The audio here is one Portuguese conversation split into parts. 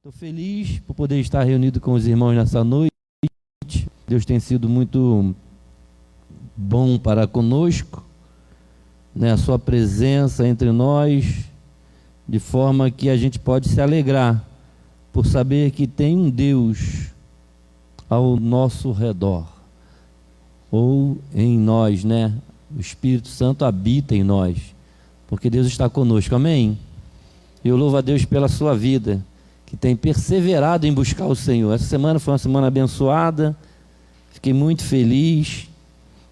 Estou feliz por poder estar reunido com os irmãos nessa noite. Deus tem sido muito bom para conosco, né? A sua presença entre nós, de forma que a gente pode se alegrar por saber que tem um Deus ao nosso redor, ou em nós, né? O Espírito Santo habita em nós, porque Deus está conosco, amém? Eu louvo a Deus pela sua vida, que tem perseverado em buscar o Senhor. Essa semana foi uma semana abençoada, fiquei muito feliz.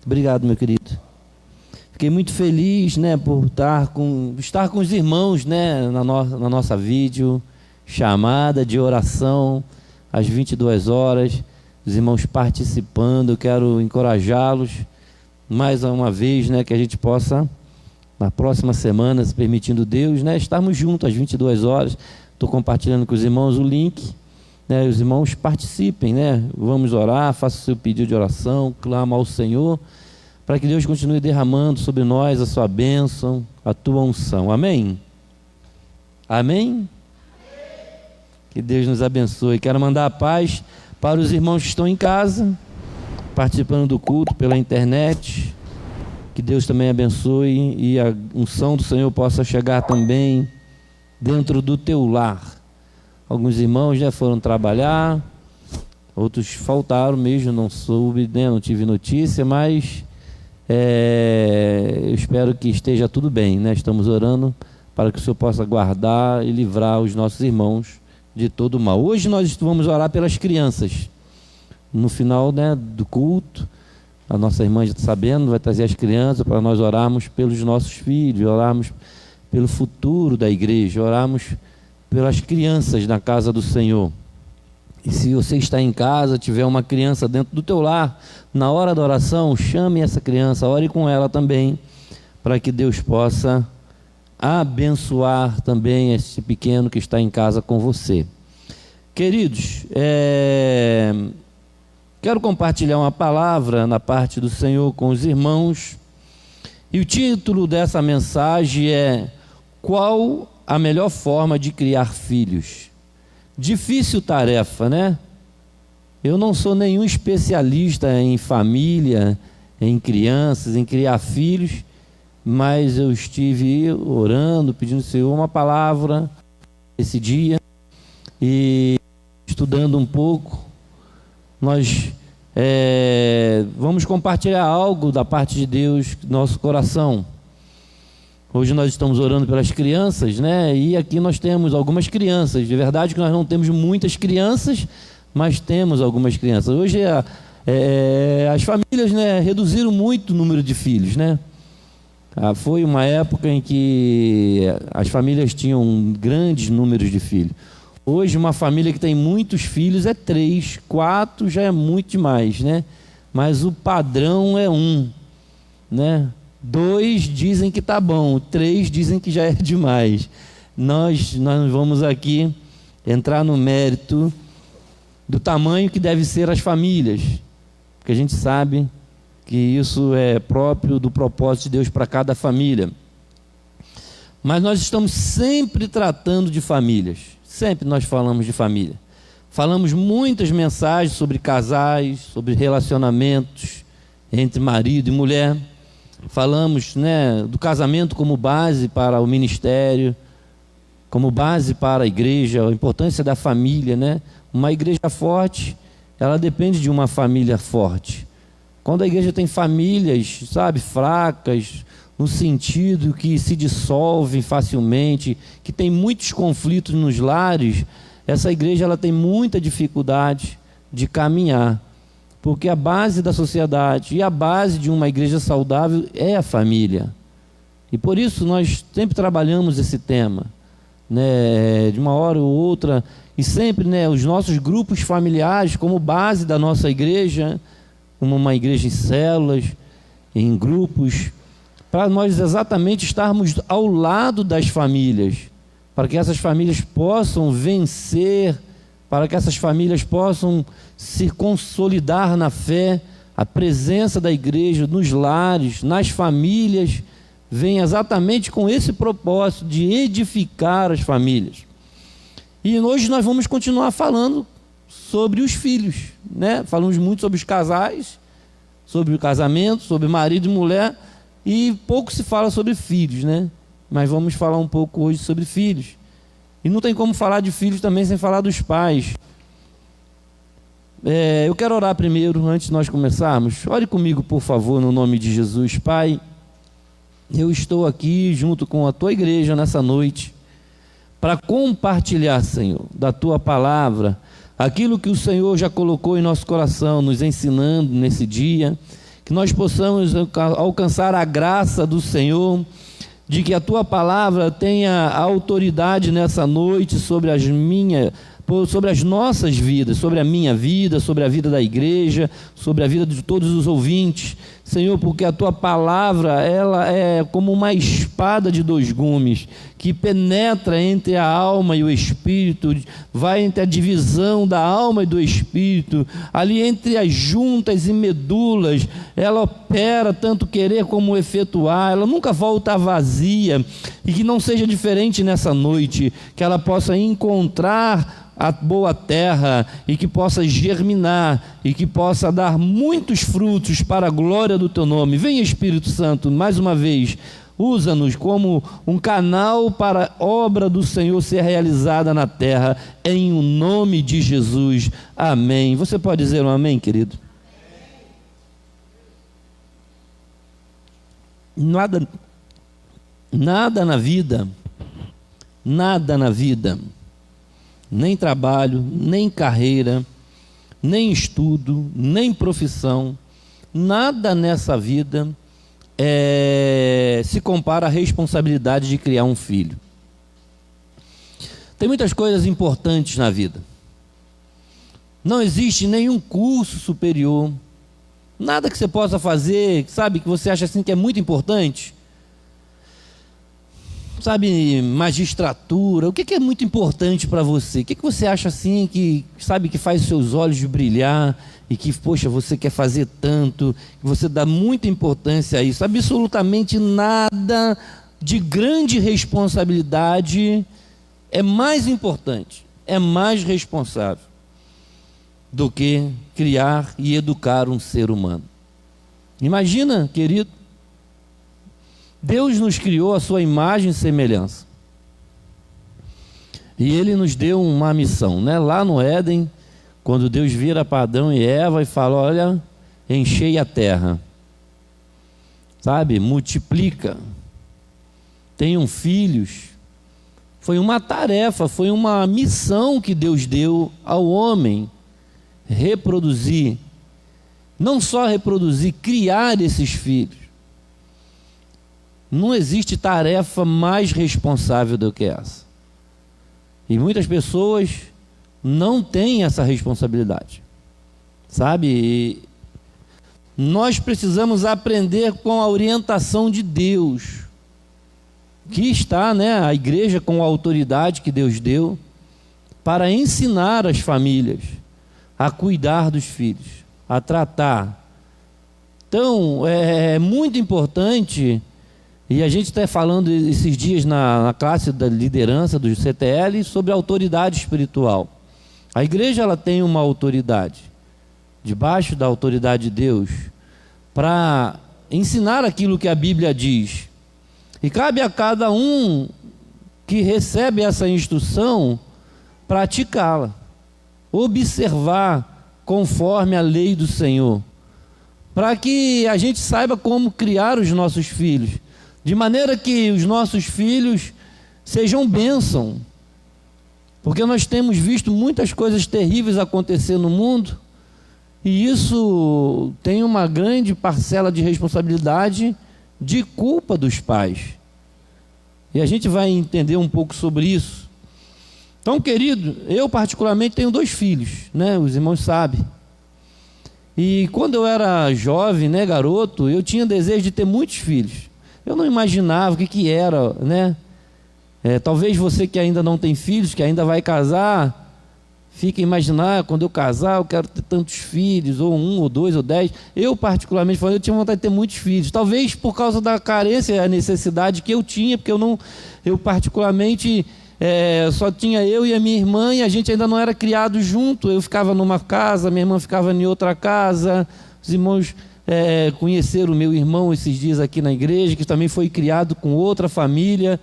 Obrigado, meu querido. Fiquei muito feliz, né, por estar com os irmãos, né, na nossa vídeo chamada de oração às 22 horas, os irmãos participando. Eu quero encorajá-los mais uma vez, né, que a gente possa, na próxima semana, se permitindo Deus, né, estarmos juntos às 22 horas. Estou compartilhando com os irmãos o link, né? Os irmãos participem, né? Vamos orar, faça o seu pedido de oração, clama ao Senhor, para que Deus continue derramando sobre nós a sua bênção, a tua unção. Amém? Amém? Que Deus nos abençoe. Quero mandar a paz para os irmãos que estão em casa, participando do culto pela internet. Que Deus também abençoe e a unção do Senhor possa chegar também dentro do teu lar. Alguns irmãos já foram trabalhar, outros faltaram mesmo, não soube, né, não tive notícia, mas eu espero que esteja tudo bem, né? Estamos orando para que o Senhor possa guardar e livrar os nossos irmãos de todo mal. Hoje nós vamos orar pelas crianças. No final, né, do culto, a nossa irmã já está sabendo, vai trazer as crianças para nós orarmos pelos nossos filhos, orarmos pelo futuro da igreja, orarmos pelas crianças na casa do Senhor. E se você está em casa, tiver uma criança dentro do teu lar, na hora da oração, chame essa criança, ore com ela também, para que Deus possa abençoar também esse pequeno que está em casa com você. Queridos, quero compartilhar uma palavra na parte do Senhor com os irmãos, e o título dessa mensagem é: qual a melhor forma de criar filhos? Difícil tarefa, né? Eu não sou nenhum especialista em família, em crianças, em criar filhos, mas eu estive orando, pedindo ao Senhor uma palavra esse dia, e estudando um pouco, nós vamos compartilhar algo da parte de Deus no nosso coração. Hoje nós estamos orando pelas crianças, né? E aqui nós temos algumas crianças. De verdade que nós não temos muitas crianças, mas temos algumas crianças. Hoje as famílias, né, reduziram muito o número de filhos, né? Foi uma época em que as famílias tinham grandes números de filhos. Hoje uma família que tem muitos filhos é 3, 4 já é muito demais, né? Mas o padrão é 1, né? 2 dizem que está bom, 3 dizem que já é demais. Nós vamos aqui entrar no mérito do tamanho que deve ser as famílias, porque a gente sabe que isso é próprio do propósito de Deus para cada família. Mas nós estamos sempre tratando de famílias, sempre nós falamos de família. Falamos muitas mensagens sobre casais, sobre relacionamentos entre marido e mulher. Falamos, né, do casamento como base para o ministério, como base para a igreja, a importância da família, né? Uma igreja forte, ela depende de uma família forte. Quando a igreja tem famílias, sabe, fracas, no sentido que se dissolvem facilmente, que tem muitos conflitos nos lares, essa igreja ela tem muita dificuldade de caminhar. Porque a base da sociedade e a base de uma igreja saudável é a família. E por isso nós sempre trabalhamos esse tema, né, de uma hora ou outra, e sempre, né, os nossos grupos familiares como base da nossa igreja, como uma igreja em células, em grupos, para nós exatamente estarmos ao lado das famílias, para que essas famílias possam vencer, para que essas famílias possam se consolidar na fé. A presença da igreja nos lares, nas famílias, vem exatamente com esse propósito de edificar as famílias. E hoje nós vamos continuar falando sobre os filhos, né? Falamos muito sobre os casais, sobre o casamento, sobre marido e mulher, e pouco se fala sobre filhos, né? Mas vamos falar um pouco hoje sobre filhos. E não tem como falar de filhos também sem falar dos pais. Eu quero orar primeiro, antes de nós começarmos. Ore comigo, por favor, no nome de Jesus. Pai, eu estou aqui junto com a Tua igreja nessa noite para compartilhar, Senhor, da Tua palavra, aquilo que o Senhor já colocou em nosso coração, nos ensinando nesse dia, que nós possamos alcançar a graça do Senhor, de que a Tua palavra tenha autoridade nessa noite sobre as nossas vidas, sobre a minha vida, sobre a vida da igreja, sobre a vida de todos os ouvintes, Senhor, porque a Tua palavra, ela é como uma espada de dois gumes, que penetra entre a alma e o espírito, vai entre a divisão da alma e do espírito, ali entre as juntas e medulas, ela opera tanto querer como efetuar, ela nunca volta vazia, e que não seja diferente nessa noite, que ela possa encontrar a boa terra, e que possa germinar, e que possa dar muitos frutos para a glória do Teu nome. Vem, Espírito Santo, mais uma vez, usa-nos como um canal para a obra do Senhor ser realizada na terra, em o nome de Jesus, amém. Você pode dizer um amém, querido? Nada na vida, nem trabalho, nem carreira, nem estudo, nem profissão, nada nessa vida se compara à responsabilidade de criar um filho. Tem muitas coisas importantes na vida. Não existe nenhum curso superior, nada que você possa fazer, sabe, que você acha assim que é muito importante. Sabe, magistratura, o que é muito importante para você? O que você acha assim que, sabe, que faz os seus olhos brilhar e que, poxa, você quer fazer tanto, que você dá muita importância a isso? Absolutamente nada de grande responsabilidade é mais importante, é mais responsável do que criar e educar um ser humano. Imagina, querido, Deus nos criou a sua imagem e semelhança. E Ele nos deu uma missão, né? Lá no Éden, quando Deus vira para Adão e Eva e fala, olha, enchei a terra. Sabe? Multiplica. Tenham filhos. Foi uma tarefa, foi uma missão que Deus deu ao homem. Reproduzir. Não só reproduzir, criar esses filhos. Não existe tarefa mais responsável do que essa. E muitas pessoas não têm essa responsabilidade. Sabe? E nós precisamos aprender com a orientação de Deus, que está, né, a igreja com a autoridade que Deus deu, para ensinar as famílias a cuidar dos filhos, a tratar. Então, é muito importante. E a gente está falando esses dias na classe da liderança do CTL sobre autoridade espiritual. A igreja, ela tem uma autoridade, debaixo da autoridade de Deus, para ensinar aquilo que a Bíblia diz. E cabe a cada um que recebe essa instrução praticá-la, observar conforme a lei do Senhor, para que a gente saiba como criar os nossos filhos, de maneira que os nossos filhos sejam bênção, porque nós temos visto muitas coisas terríveis acontecer no mundo, e isso tem uma grande parcela de responsabilidade, de culpa dos pais, e a gente vai entender um pouco sobre isso. Então, querido, eu particularmente tenho 2 filhos, né? Os irmãos sabem, e quando eu era jovem, né, garoto, eu tinha desejo de ter muitos filhos. Eu não imaginava o que era, né? Talvez você que ainda não tem filhos, que ainda vai casar, fica a imaginar, quando eu casar, eu quero ter tantos filhos, ou 1, ou 2, ou 10. Eu, particularmente falando, eu tinha vontade de ter muitos filhos. Talvez por causa da carência, a necessidade que eu tinha, porque eu particularmente só tinha eu e a minha irmã, e a gente ainda não era criado junto. Eu ficava numa casa, minha irmã ficava em outra casa. Os irmãos conheceram o meu irmão esses dias aqui na igreja, que também foi criado com outra família.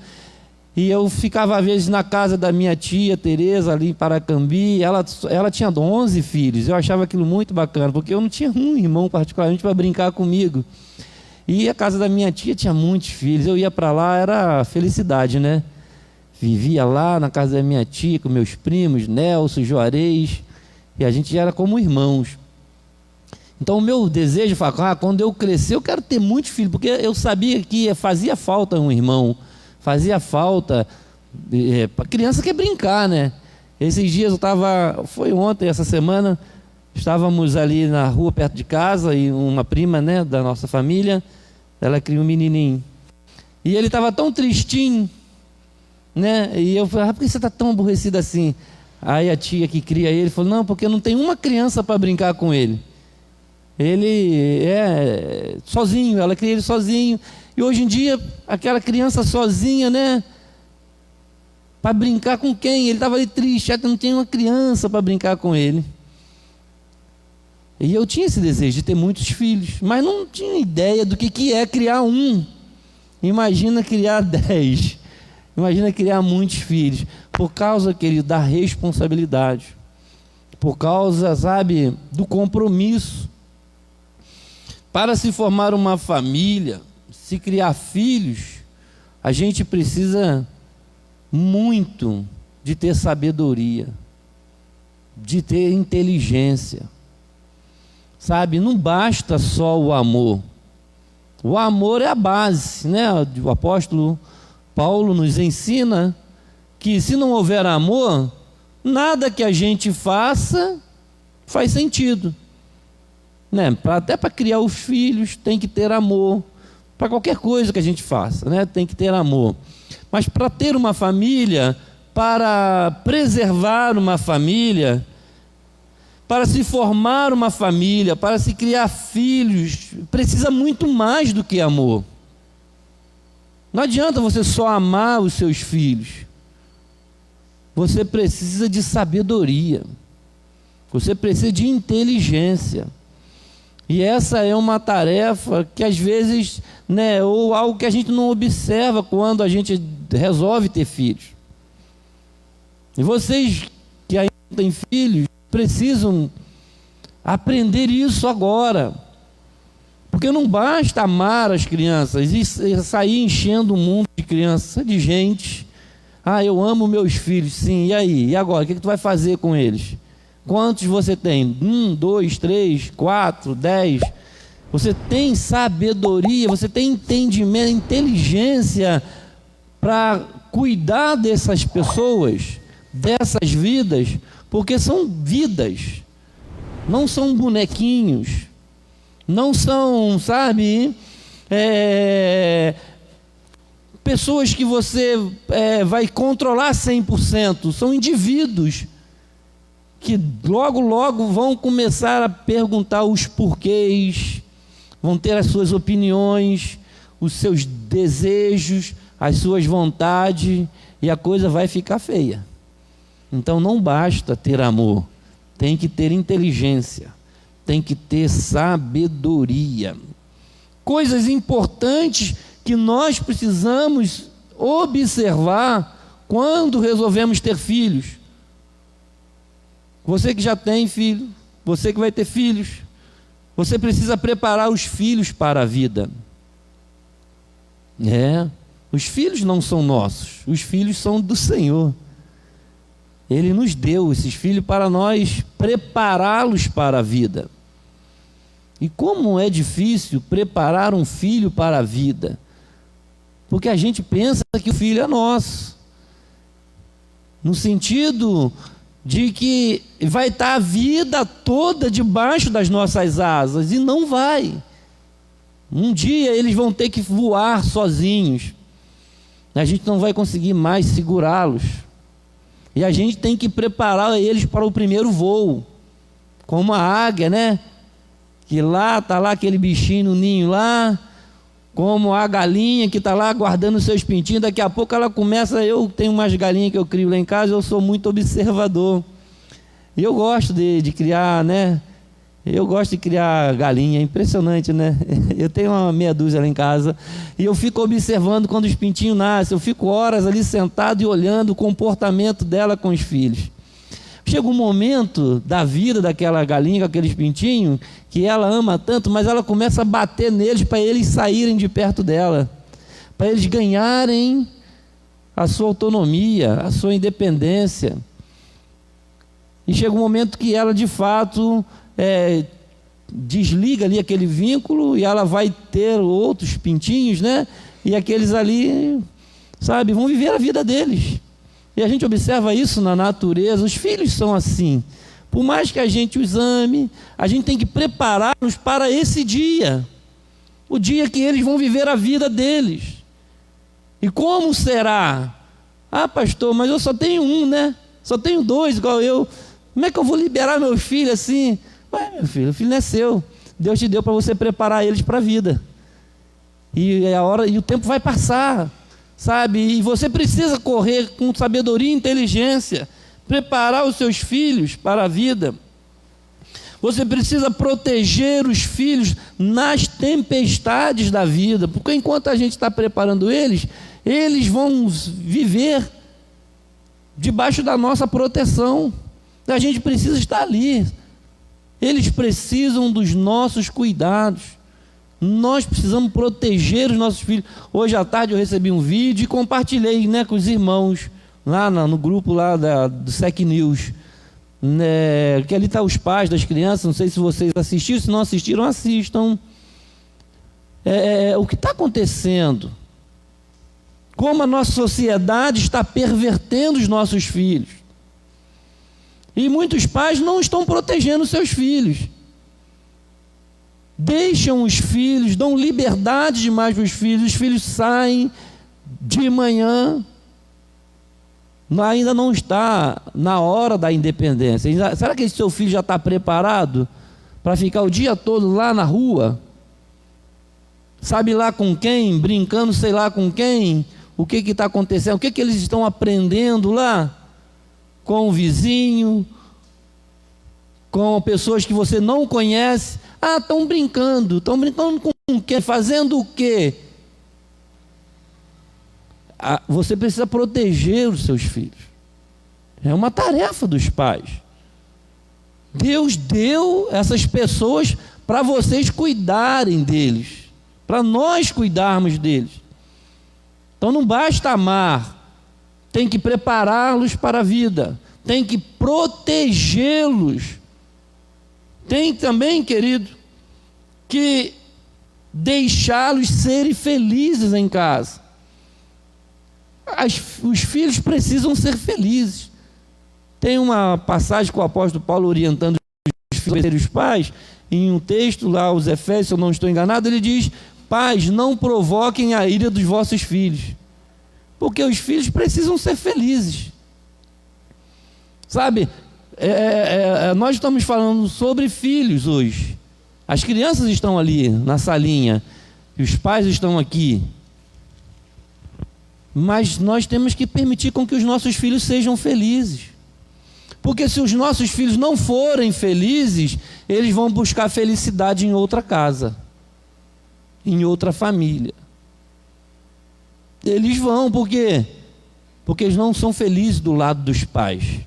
E eu ficava às vezes na casa da minha tia Tereza, ali em Paracambi. Ela tinha 11 filhos. Eu achava aquilo muito bacana, porque eu não tinha um irmão particularmente para brincar comigo. E a casa da minha tia tinha muitos filhos. Eu ia para lá, era felicidade, né? Vivia lá na casa da minha tia com meus primos, Nelson, Juarez, e a gente era como irmãos. Então o meu desejo foi, quando eu crescer eu quero ter muitos filhos, porque eu sabia que fazia falta um irmão, fazia falta, para criança quer brincar, né? Esses dias foi ontem, essa semana, estávamos ali na rua perto de casa, e uma prima, né, da nossa família, ela criou um menininho, e ele estava tão tristinho, né? E eu falei, por que você está tão aborrecido assim? Aí a tia que cria ele falou, não, porque não tem uma criança para brincar com ele. Ele é sozinho, ela cria ele sozinho. E hoje em dia, aquela criança sozinha, né? Para brincar com quem? Ele estava ali triste, já não tinha uma criança para brincar com ele. E eu tinha esse desejo de ter muitos filhos, mas não tinha ideia do que é criar um. Imagina criar 10. Imagina criar muitos filhos, por causa, querido, da responsabilidade, por causa, sabe, do compromisso. Para se formar uma família, se criar filhos, a gente precisa muito de ter sabedoria, de ter inteligência, sabe? Não basta só o amor. O amor é a base, né? O apóstolo Paulo nos ensina que se não houver amor, nada que a gente faça faz sentido, né? Até para criar os filhos tem que ter amor, para qualquer coisa que a gente faça, né? Tem que ter amor. Mas para ter uma família, para preservar uma família, para se formar uma família, para se criar filhos, precisa muito mais do que amor. Não adianta você só amar os seus filhos. Você precisa de sabedoria. Você precisa de inteligência. E essa é uma tarefa que às vezes, né, ou algo que a gente não observa quando a gente resolve ter filhos. E vocês que ainda têm filhos, precisam aprender isso agora. Porque não basta amar as crianças e sair enchendo o mundo de crianças, de gente. Eu amo meus filhos, sim, e aí? E agora? O que tu vai fazer com eles? Quantos você tem? 1, 2, 3, 4, 10. Você tem sabedoria, você tem entendimento, inteligência para cuidar dessas pessoas, dessas vidas, porque são vidas, não são bonequinhos. Não são, sabe, pessoas que você vai controlar 100%. São indivíduos que logo vão começar a perguntar os porquês, vão ter as suas opiniões, os seus desejos, as suas vontades, e a coisa vai ficar feia. Então não basta ter amor, tem que ter inteligência. Tem que ter sabedoria. Coisas importantes que nós precisamos observar quando resolvemos ter filhos. Você que já tem filho, você que vai ter filhos, você precisa preparar os filhos para a vida. Os filhos não são nossos, os filhos são do Senhor. Ele nos deu esses filhos para nós prepará-los para a vida. E como é difícil preparar um filho para a vida, porque a gente pensa que o filho é nosso, no sentido de que vai estar a vida toda debaixo das nossas asas, e não vai. Um dia eles vão ter que voar sozinhos, a gente não vai conseguir mais segurá-los, e a gente tem que preparar eles para o primeiro voo, como a águia, né? Que lá, está lá aquele bichinho no ninho lá, como a galinha que está lá guardando os seus pintinhos, daqui a pouco ela começa, eu tenho umas galinhas que eu crio lá em casa, eu sou muito observador, e eu gosto de criar, né? Eu gosto de criar galinha, é impressionante, né? Eu tenho uma meia dúzia lá em casa, e eu fico observando quando os pintinhos nascem, eu fico horas ali sentado e olhando o comportamento dela com os filhos. Chega um momento da vida daquela galinha, com aqueles pintinhos, que ela ama tanto, mas ela começa a bater neles para eles saírem de perto dela, para eles ganharem a sua autonomia, a sua independência. E chega um momento que ela, de fato, desliga ali aquele vínculo e ela vai ter outros pintinhos, né? E aqueles ali, sabe, vão viver a vida deles. E a gente observa isso na natureza, os filhos são assim. Por mais que a gente os ame, a gente tem que prepará-los para esse dia, o dia que eles vão viver a vida deles. E como será? Ah, pastor, mas eu só tenho um, né? Só tenho dois, igual eu. Como é que eu vou liberar meus filhos assim? Ué, meu filho, o filho não é seu. Deus te deu para você preparar eles para a vida. E o tempo vai passar, sabe? E você precisa correr com sabedoria e inteligência, preparar os seus filhos para a vida. Você precisa proteger os filhos nas tempestades da vida, porque enquanto a gente está preparando eles, eles vão viver debaixo da nossa proteção. A gente precisa estar ali. Eles precisam dos nossos cuidados. Nós precisamos proteger os nossos filhos. Hoje à tarde eu recebi um vídeo e compartilhei, né, com os irmãos lá no grupo lá do Sec News, né, que ali está os pais das crianças. Não sei se vocês assistiram, se não assistiram, assistam. O que está acontecendo? Como a nossa sociedade está pervertendo os nossos filhos. E muitos pais não estão protegendo seus filhos. Deixam os filhos, dão liberdade demais para os filhos saem de manhã, ainda não está na hora da independência. Será que esse seu filho já está preparado para ficar o dia todo lá na rua? Sabe lá com quem? Brincando sei lá com quem? O que está acontecendo? O que eles estão aprendendo lá? Com o vizinho, com pessoas que você não conhece. Ah, estão brincando com o quê? Fazendo o quê? Você precisa proteger os seus filhos. É uma tarefa dos pais. Deus deu essas pessoas para vocês cuidarem deles, para nós cuidarmos deles. Então não basta amar, tem que prepará-los para a vida, tem que protegê-los. Tem também, querido, que deixá-los serem felizes em casa. Os filhos precisam ser felizes. Tem uma passagem com o apóstolo Paulo orientando os filhos e os pais, em um texto lá, os Efésios, se eu não estou enganado, ele diz: pais, não provoquem a ira dos vossos filhos, porque os filhos precisam ser felizes. Sabe, nós estamos falando sobre filhos hoje. As crianças estão ali na salinha, e os pais estão aqui. Mas nós temos que permitir com que os nossos filhos sejam felizes. Porque se os nossos filhos não forem felizes, eles vão buscar felicidade em outra casa, em outra família. Eles vão, por quê? Porque eles não são felizes do lado dos pais.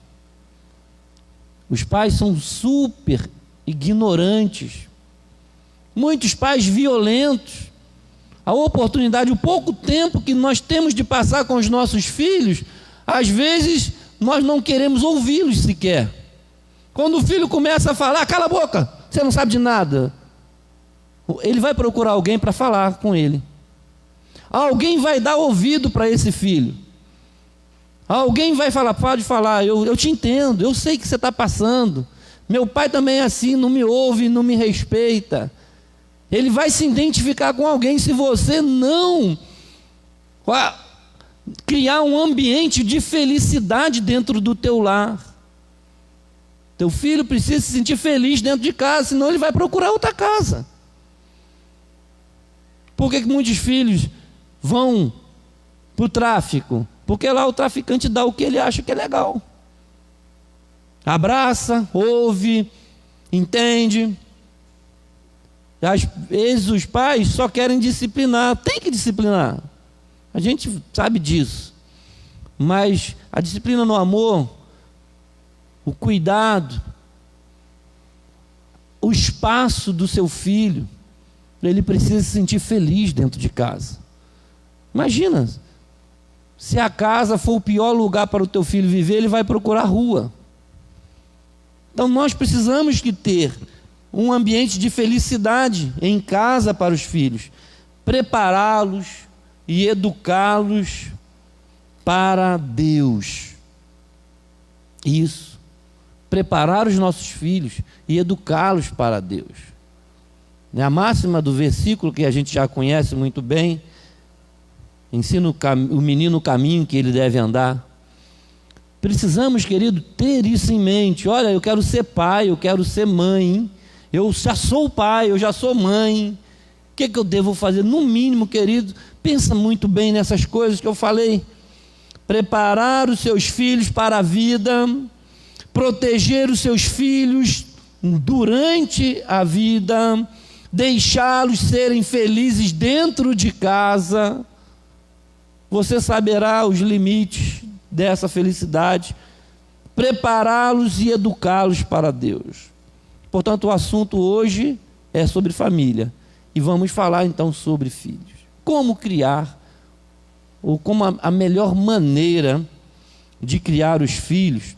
Os pais são super ignorantes. Muitos pais violentos. A oportunidade, o pouco tempo que nós temos de passar com os nossos filhos, às vezes nós não queremos ouvi-los sequer. Quando o filho começa a falar, cala a boca, você não sabe de nada. Ele vai procurar alguém para falar com ele. Alguém vai dar ouvido para esse filho. Alguém vai falar, pode falar, eu te entendo, eu sei o que você está passando. Meu pai também é assim, não me ouve, não me respeita. Ele vai se identificar com alguém. Se você não criar um ambiente de felicidade dentro do teu lar, teu filho precisa se sentir feliz dentro de casa, senão ele vai procurar outra casa. Por que muitos filhos vão para o tráfico? Porque lá o traficante dá o que ele acha que é legal. Abraça, ouve, entende. Às vezes os pais só querem disciplinar. Tem que disciplinar. A gente sabe disso. Mas a disciplina no amor, o cuidado, o espaço do seu filho, ele precisa se sentir feliz dentro de casa. Imagina, se a casa for o pior lugar para o teu filho viver, ele vai procurar rua. Então nós precisamos que ter um ambiente de felicidade em casa para os filhos, prepará-los e educá-los para Deus. Isso, preparar os nossos filhos e educá-los para Deus. A máxima do versículo que a gente já conhece muito bem, ensina o menino o caminho que ele deve andar. Precisamos, querido, ter isso em mente. Olha, eu quero ser pai, eu quero ser mãe, eu já sou pai, eu já sou mãe. O que eu devo fazer? No mínimo, querido, pensa muito bem nessas coisas que eu falei. Preparar os seus filhos para a vida, proteger os seus filhos durante a vida, deixá-los serem felizes dentro de casa. Você saberá os limites dessa felicidade, prepará-los e educá-los para Deus. Portanto, o assunto hoje é sobre família, e vamos falar então sobre filhos. Como criar, ou como a melhor maneira de criar os filhos.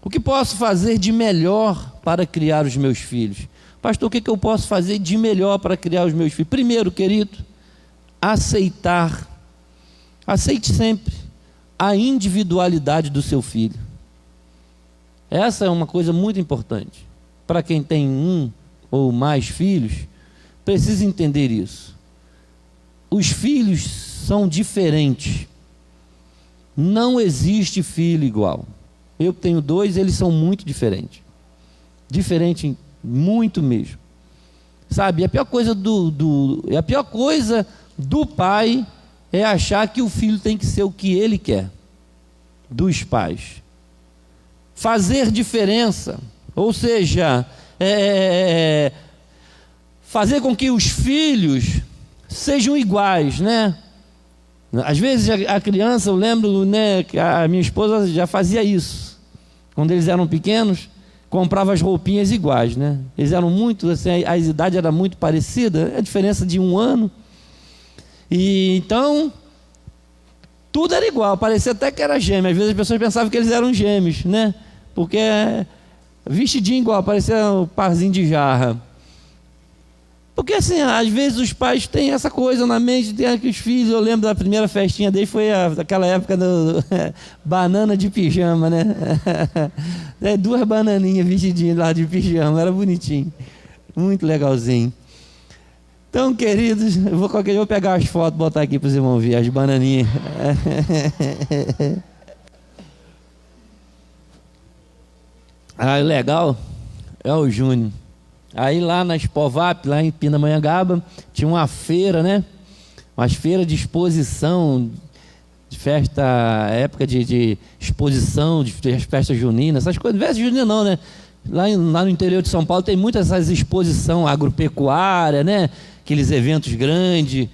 O que posso fazer de melhor para criar os meus filhos? Pastor, o que eu posso fazer de melhor para criar os meus filhos? Primeiro, querido, aceite sempre a individualidade do seu filho. Essa é uma coisa muito importante. Para quem tem um ou mais filhos, precisa entender isso. Os filhos são diferentes. Não existe filho igual. Eu tenho 2, eles são muito diferentes. Diferente muito mesmo. Sabe, a pior coisa do pai é achar que o filho tem que ser o que ele quer dos pais. Fazer diferença, ou seja, fazer com que os filhos sejam iguais, né? Às vezes a criança, eu lembro, né, que a minha esposa já fazia isso. Quando eles eram pequenos, comprava as roupinhas iguais, né? Eles eram muito, assim, a idade era muito parecida, a diferença de 1 ano. E então, tudo era igual, parecia até que era gêmeo. Às vezes as pessoas pensavam que eles eram gêmeos, né? Porque vestidinho igual, parecia um parzinho de jarra. Porque assim, às vezes os pais têm essa coisa na mente, tem que os filhos, eu lembro da primeira festinha dele, foi aquela época do banana de pijama, né? 2 bananinhas vestidinhas lá de pijama, era bonitinho, muito legalzinho. Então, queridos, eu vou pegar as fotos e botar aqui para os irmãos ver, as bananinhas. Legal é o Júnior. Aí lá na Expovap, lá em Pindamonhangaba, tinha uma feira, né? Umas feiras de exposição, de festa, época de exposição, de festa junina, essas coisas. Festa junina não, né? Lá no interior de São Paulo tem muitas essas exposições agropecuária, né? Aqueles eventos grandes.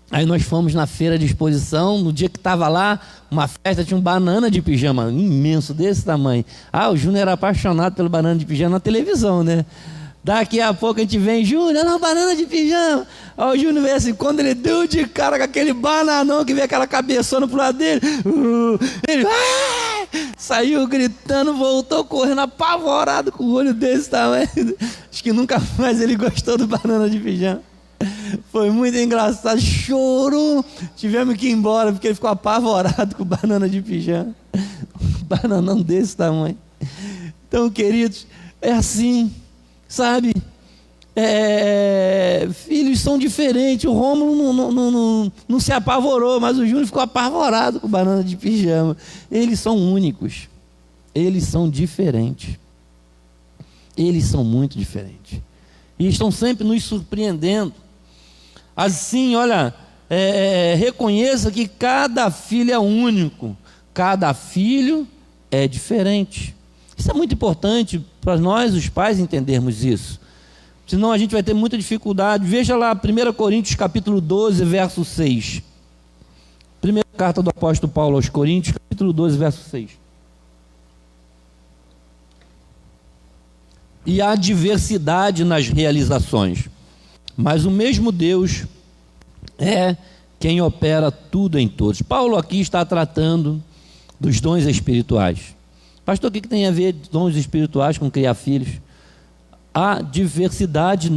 Aí nós fomos na feira de exposição, no dia que estava lá, uma festa, tinha um banana de pijama, imenso, desse tamanho. O Júnior era apaixonado pelo banana de pijama na televisão, né? Daqui a pouco a gente vem, Júnior, olha uma banana de pijama. Aí o Júnior veio assim, quando ele deu de cara com aquele bananão, que veio aquela cabeçona pro lado dele, ele saiu gritando, voltou correndo apavorado com o olho desse tamanho. Acho que nunca mais ele gostou do banana de pijama. Foi muito engraçado, chorou. Tivemos que ir embora porque ele ficou apavorado com banana de pijama. Um bananão desse tamanho. Então, queridos, é assim, sabe? Filhos são diferentes. O Rômulo não se apavorou, mas o Júnior ficou apavorado com banana de pijama. Eles são únicos. Eles são diferentes. Eles são muito diferentes. E estão sempre nos surpreendendo. Assim, olha, reconheça que cada filho é único, cada filho é diferente. Isso é muito importante para nós, os pais, entendermos isso. Senão a gente vai ter muita dificuldade. Veja lá 1 Coríntios capítulo 12, verso 6. Primeira carta do apóstolo Paulo aos Coríntios, capítulo 12, verso 6. E há diversidade nas realizações, mas o mesmo Deus é quem opera tudo em todos. Paulo aqui está tratando dos dons espirituais. Pastor, o que tem a ver dons espirituais com criar filhos? Há diversidade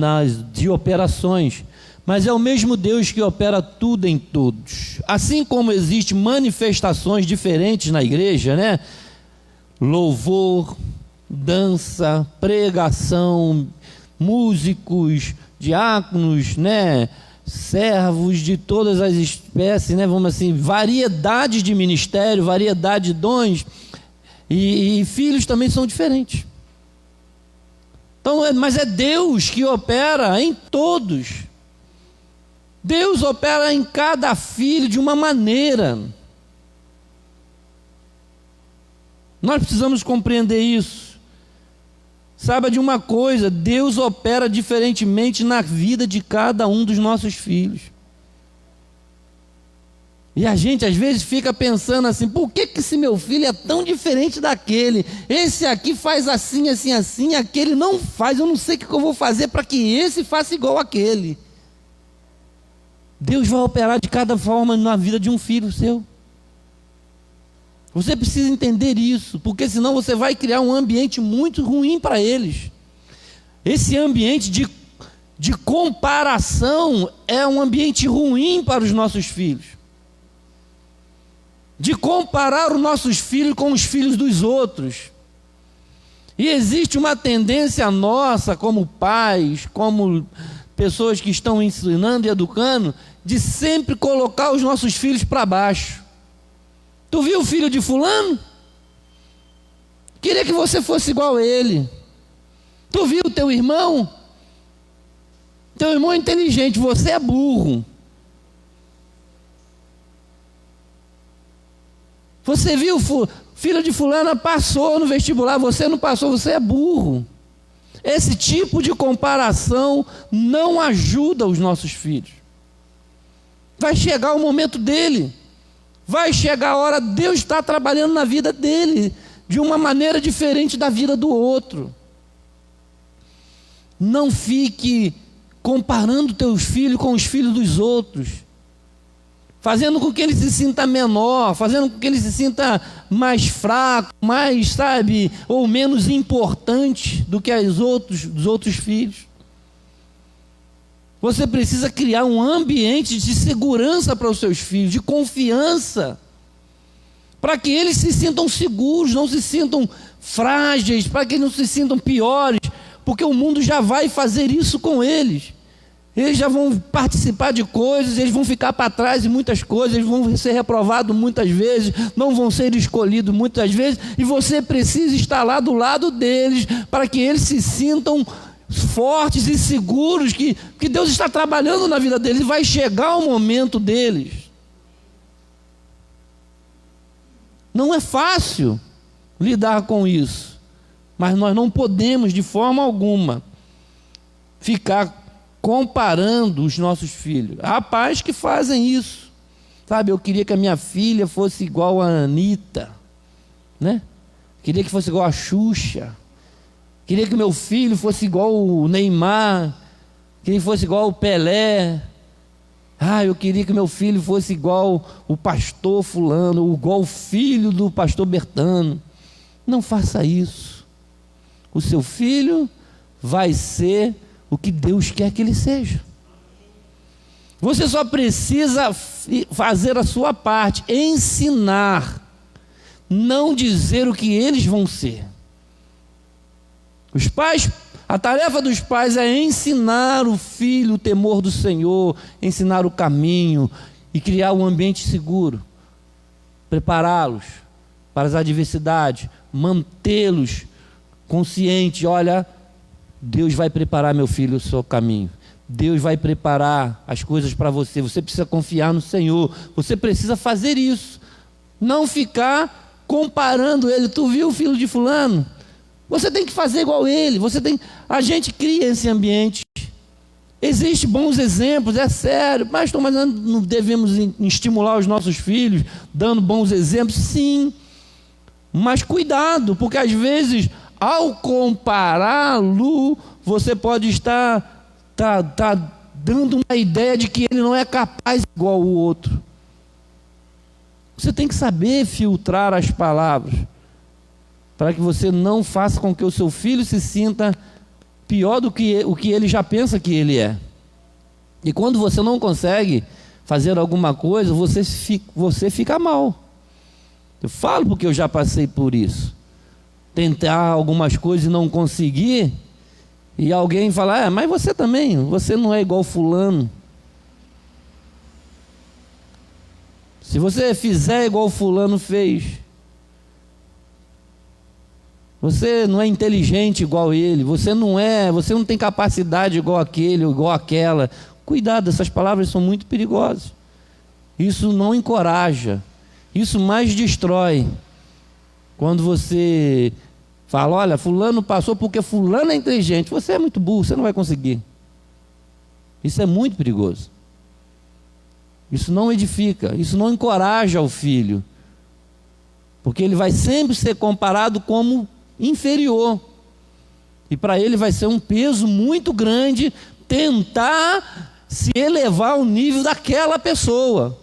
de operações, mas é o mesmo Deus que opera tudo em todos. Assim como existem manifestações diferentes na igreja, né? Louvor, dança, pregação, músicos, diáconos, né? Servos de todas as espécies, né? Vamos assim, variedade de ministério, variedade de dons, e filhos também são diferentes. Então, mas é Deus que opera em todos. Deus opera em cada filho de uma maneira. Nós precisamos compreender isso. Saiba de uma coisa, Deus opera diferentemente na vida de cada um dos nossos filhos. E a gente às vezes fica pensando assim, por que esse meu filho é tão diferente daquele? Esse aqui faz assim, assim, assim, aquele não faz, eu não sei o que eu vou fazer para que esse faça igual aquele. Deus vai operar de cada forma na vida de um filho seu. Você precisa entender isso, porque senão você vai criar um ambiente muito ruim para eles. Esse ambiente de comparação é um ambiente ruim para os nossos filhos. De comparar os nossos filhos com os filhos dos outros. E existe uma tendência nossa, como pais, como pessoas que estão ensinando e educando, de sempre colocar os nossos filhos para baixo. Tu viu o filho de fulano? Queria que você fosse igual a ele. Tu viu o teu irmão? Teu irmão é inteligente, você é burro. Você viu, filho de fulana passou no vestibular, você não passou, você é burro. Esse tipo de comparação não ajuda os nossos filhos. Vai chegar o momento dele, vai chegar a hora, Deus está trabalhando na vida dele, de uma maneira diferente da vida do outro. Não fique comparando teus filhos com os filhos dos outros, fazendo com que ele se sinta menor, fazendo com que ele se sinta mais fraco, mais, sabe, ou menos importante do que os outros filhos. Você precisa criar um ambiente de segurança para os seus filhos, de confiança, para que eles se sintam seguros, não se sintam frágeis, para que eles não se sintam piores, porque o mundo já vai fazer isso com eles. Eles já vão participar de coisas, eles vão ficar para trás em muitas coisas, eles vão ser reprovados muitas vezes, não vão ser escolhidos muitas vezes, e você precisa estar lá do lado deles, para que eles se sintam fortes e seguros, que Deus está trabalhando na vida deles, e vai chegar o momento deles. Não é fácil lidar com isso, mas nós não podemos de forma alguma ficar comparando os nossos filhos. Há pais que fazem isso, sabe? Eu queria que a minha filha fosse igual a Anitta, né? Queria que fosse igual a Xuxa, queria que meu filho fosse igual o Neymar, queria que fosse igual o Pelé. Eu queria que meu filho fosse igual o pastor fulano, igual o filho do pastor Bertano. Não faça isso. O seu filho vai ser o que Deus quer que ele seja. Você só precisa fazer a sua parte, ensinar, não dizer o que eles vão ser. Os pais, a tarefa dos pais é ensinar o filho o temor do Senhor, ensinar o caminho e criar um ambiente seguro, prepará-los para as adversidades, mantê-los conscientes. Olha, Deus vai preparar meu filho o seu caminho. Deus vai preparar as coisas para você. Você precisa confiar no Senhor. Você precisa fazer isso. Não ficar comparando ele. Tu viu o filho de fulano? Você tem que fazer igual ele. A gente cria esse ambiente. Existem bons exemplos, é sério. Mas não devemos estimular os nossos filhos dando bons exemplos? Sim. Mas cuidado, porque às vezes, ao compará-lo, você pode estar dando uma ideia de que ele não é capaz igual ao outro. Você tem que saber filtrar as palavras, para que você não faça com que o seu filho se sinta pior do que o que ele já pensa que ele é. E quando você não consegue fazer alguma coisa, você fica mal. Eu falo porque eu já passei por isso. Tentar algumas coisas e não conseguir, e alguém falar, mas você também, você não é igual fulano. Se você fizer igual fulano fez, você não é inteligente igual ele, você não tem capacidade igual aquele, ou igual aquela. Cuidado, essas palavras são muito perigosas. Isso não encoraja, isso mais destrói. Quando você fala, olha, fulano passou porque fulano é inteligente. Você é muito burro, você não vai conseguir. Isso é muito perigoso. Isso não edifica, isso não encoraja o filho. Porque ele vai sempre ser comparado como inferior. E para ele vai ser um peso muito grande tentar se elevar ao nível daquela pessoa.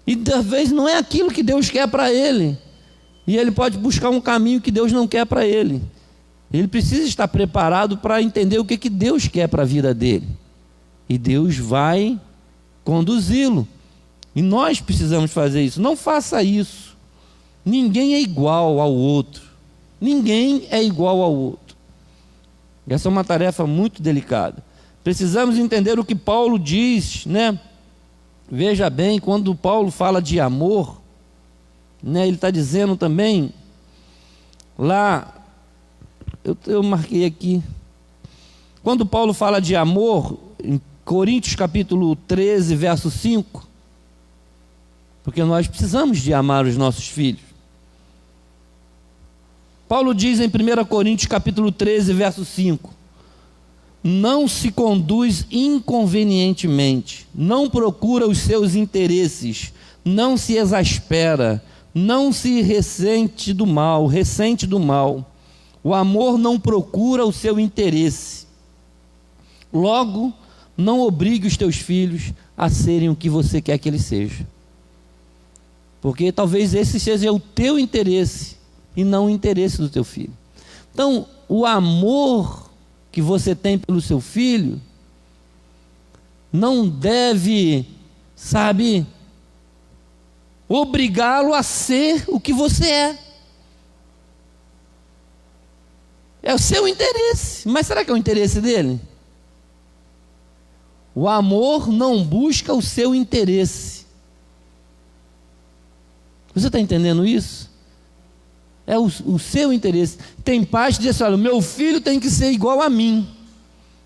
E talvez não é aquilo que Deus quer para ele. E ele pode buscar um caminho que Deus não quer para ele. Ele precisa estar preparado para entender o que Deus quer para a vida dele. E Deus vai conduzi-lo. E nós precisamos fazer isso. Não faça isso. Ninguém é igual ao outro. Ninguém é igual ao outro. Essa é uma tarefa muito delicada. Precisamos entender o que Paulo diz, né? Veja bem, quando Paulo fala de amor, né, ele está dizendo também, lá, eu marquei aqui, quando Paulo fala de amor, em Coríntios capítulo 13, verso 5, porque nós precisamos de amar os nossos filhos. Paulo diz em 1 Coríntios capítulo 13, verso 5, não se conduz inconvenientemente, não procura os seus interesses, não se exaspera, não se ressente do mal. O amor não procura o seu interesse. Logo, não obrigue os teus filhos a serem o que você quer que eles sejam. Porque talvez esse seja o teu interesse e não o interesse do teu filho. Então, o amor que você tem pelo seu filho não deve, obrigá-lo a ser o que você é. É o seu interesse. Mas será que é o interesse dele? O amor não busca o seu interesse. Você está entendendo isso? É o seu interesse. Tem pais que dizem assim, olha, meu filho tem que ser igual a mim.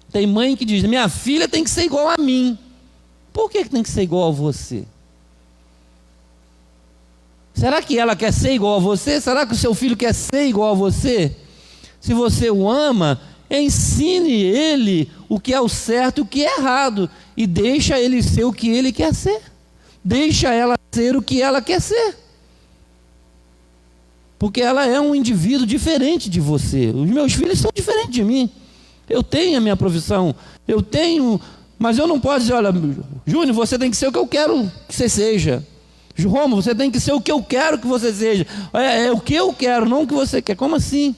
Tem mãe que diz, minha filha tem que ser igual a mim. Por que tem que ser igual a você? Será que ela quer ser igual a você? Será que o seu filho quer ser igual a você? Se você o ama, ensine ele o que é o certo e o que é errado. E deixa ele ser o que ele quer ser. Deixa ela ser o que ela quer ser. Porque ela é um indivíduo diferente de você. Os meus filhos são diferentes de mim. Eu tenho a minha profissão. Mas eu não posso dizer, olha, Júnior, você tem que ser o que eu quero que você seja. Romo, você tem que ser o que eu quero que você seja. É o que eu quero, não o que você quer. Como assim?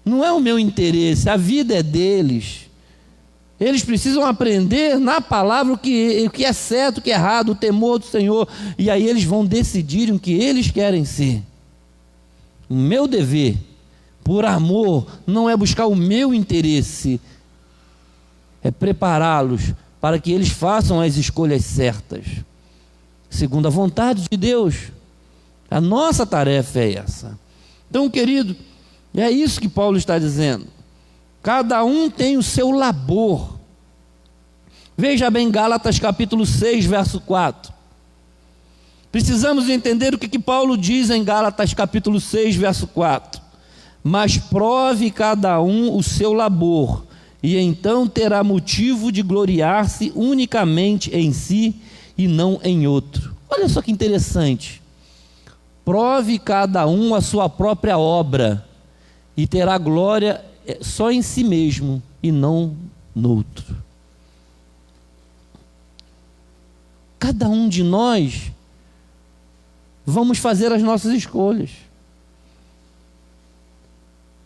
Não é o meu interesse, a vida é deles. Eles precisam aprender na palavra o que é certo, o que é errado, o temor do Senhor. E aí eles vão decidir o que eles querem ser. O meu dever, por amor, não é buscar o meu interesse, é prepará-los para que eles façam as escolhas certas, segundo a vontade de Deus. A nossa tarefa é essa. Então, querido, é isso que Paulo está dizendo. Cada um tem o seu labor. Veja bem Gálatas capítulo 6, verso 4. Precisamos entender o que Paulo diz em Gálatas capítulo 6, verso 4. Mas prove cada um o seu labor, e então terá motivo de gloriar-se unicamente em si e não em outro. Olha só que interessante. Prove cada um a sua própria obra, e terá glória só em si mesmo e não no outro. Cada um de nós vamos fazer as nossas escolhas.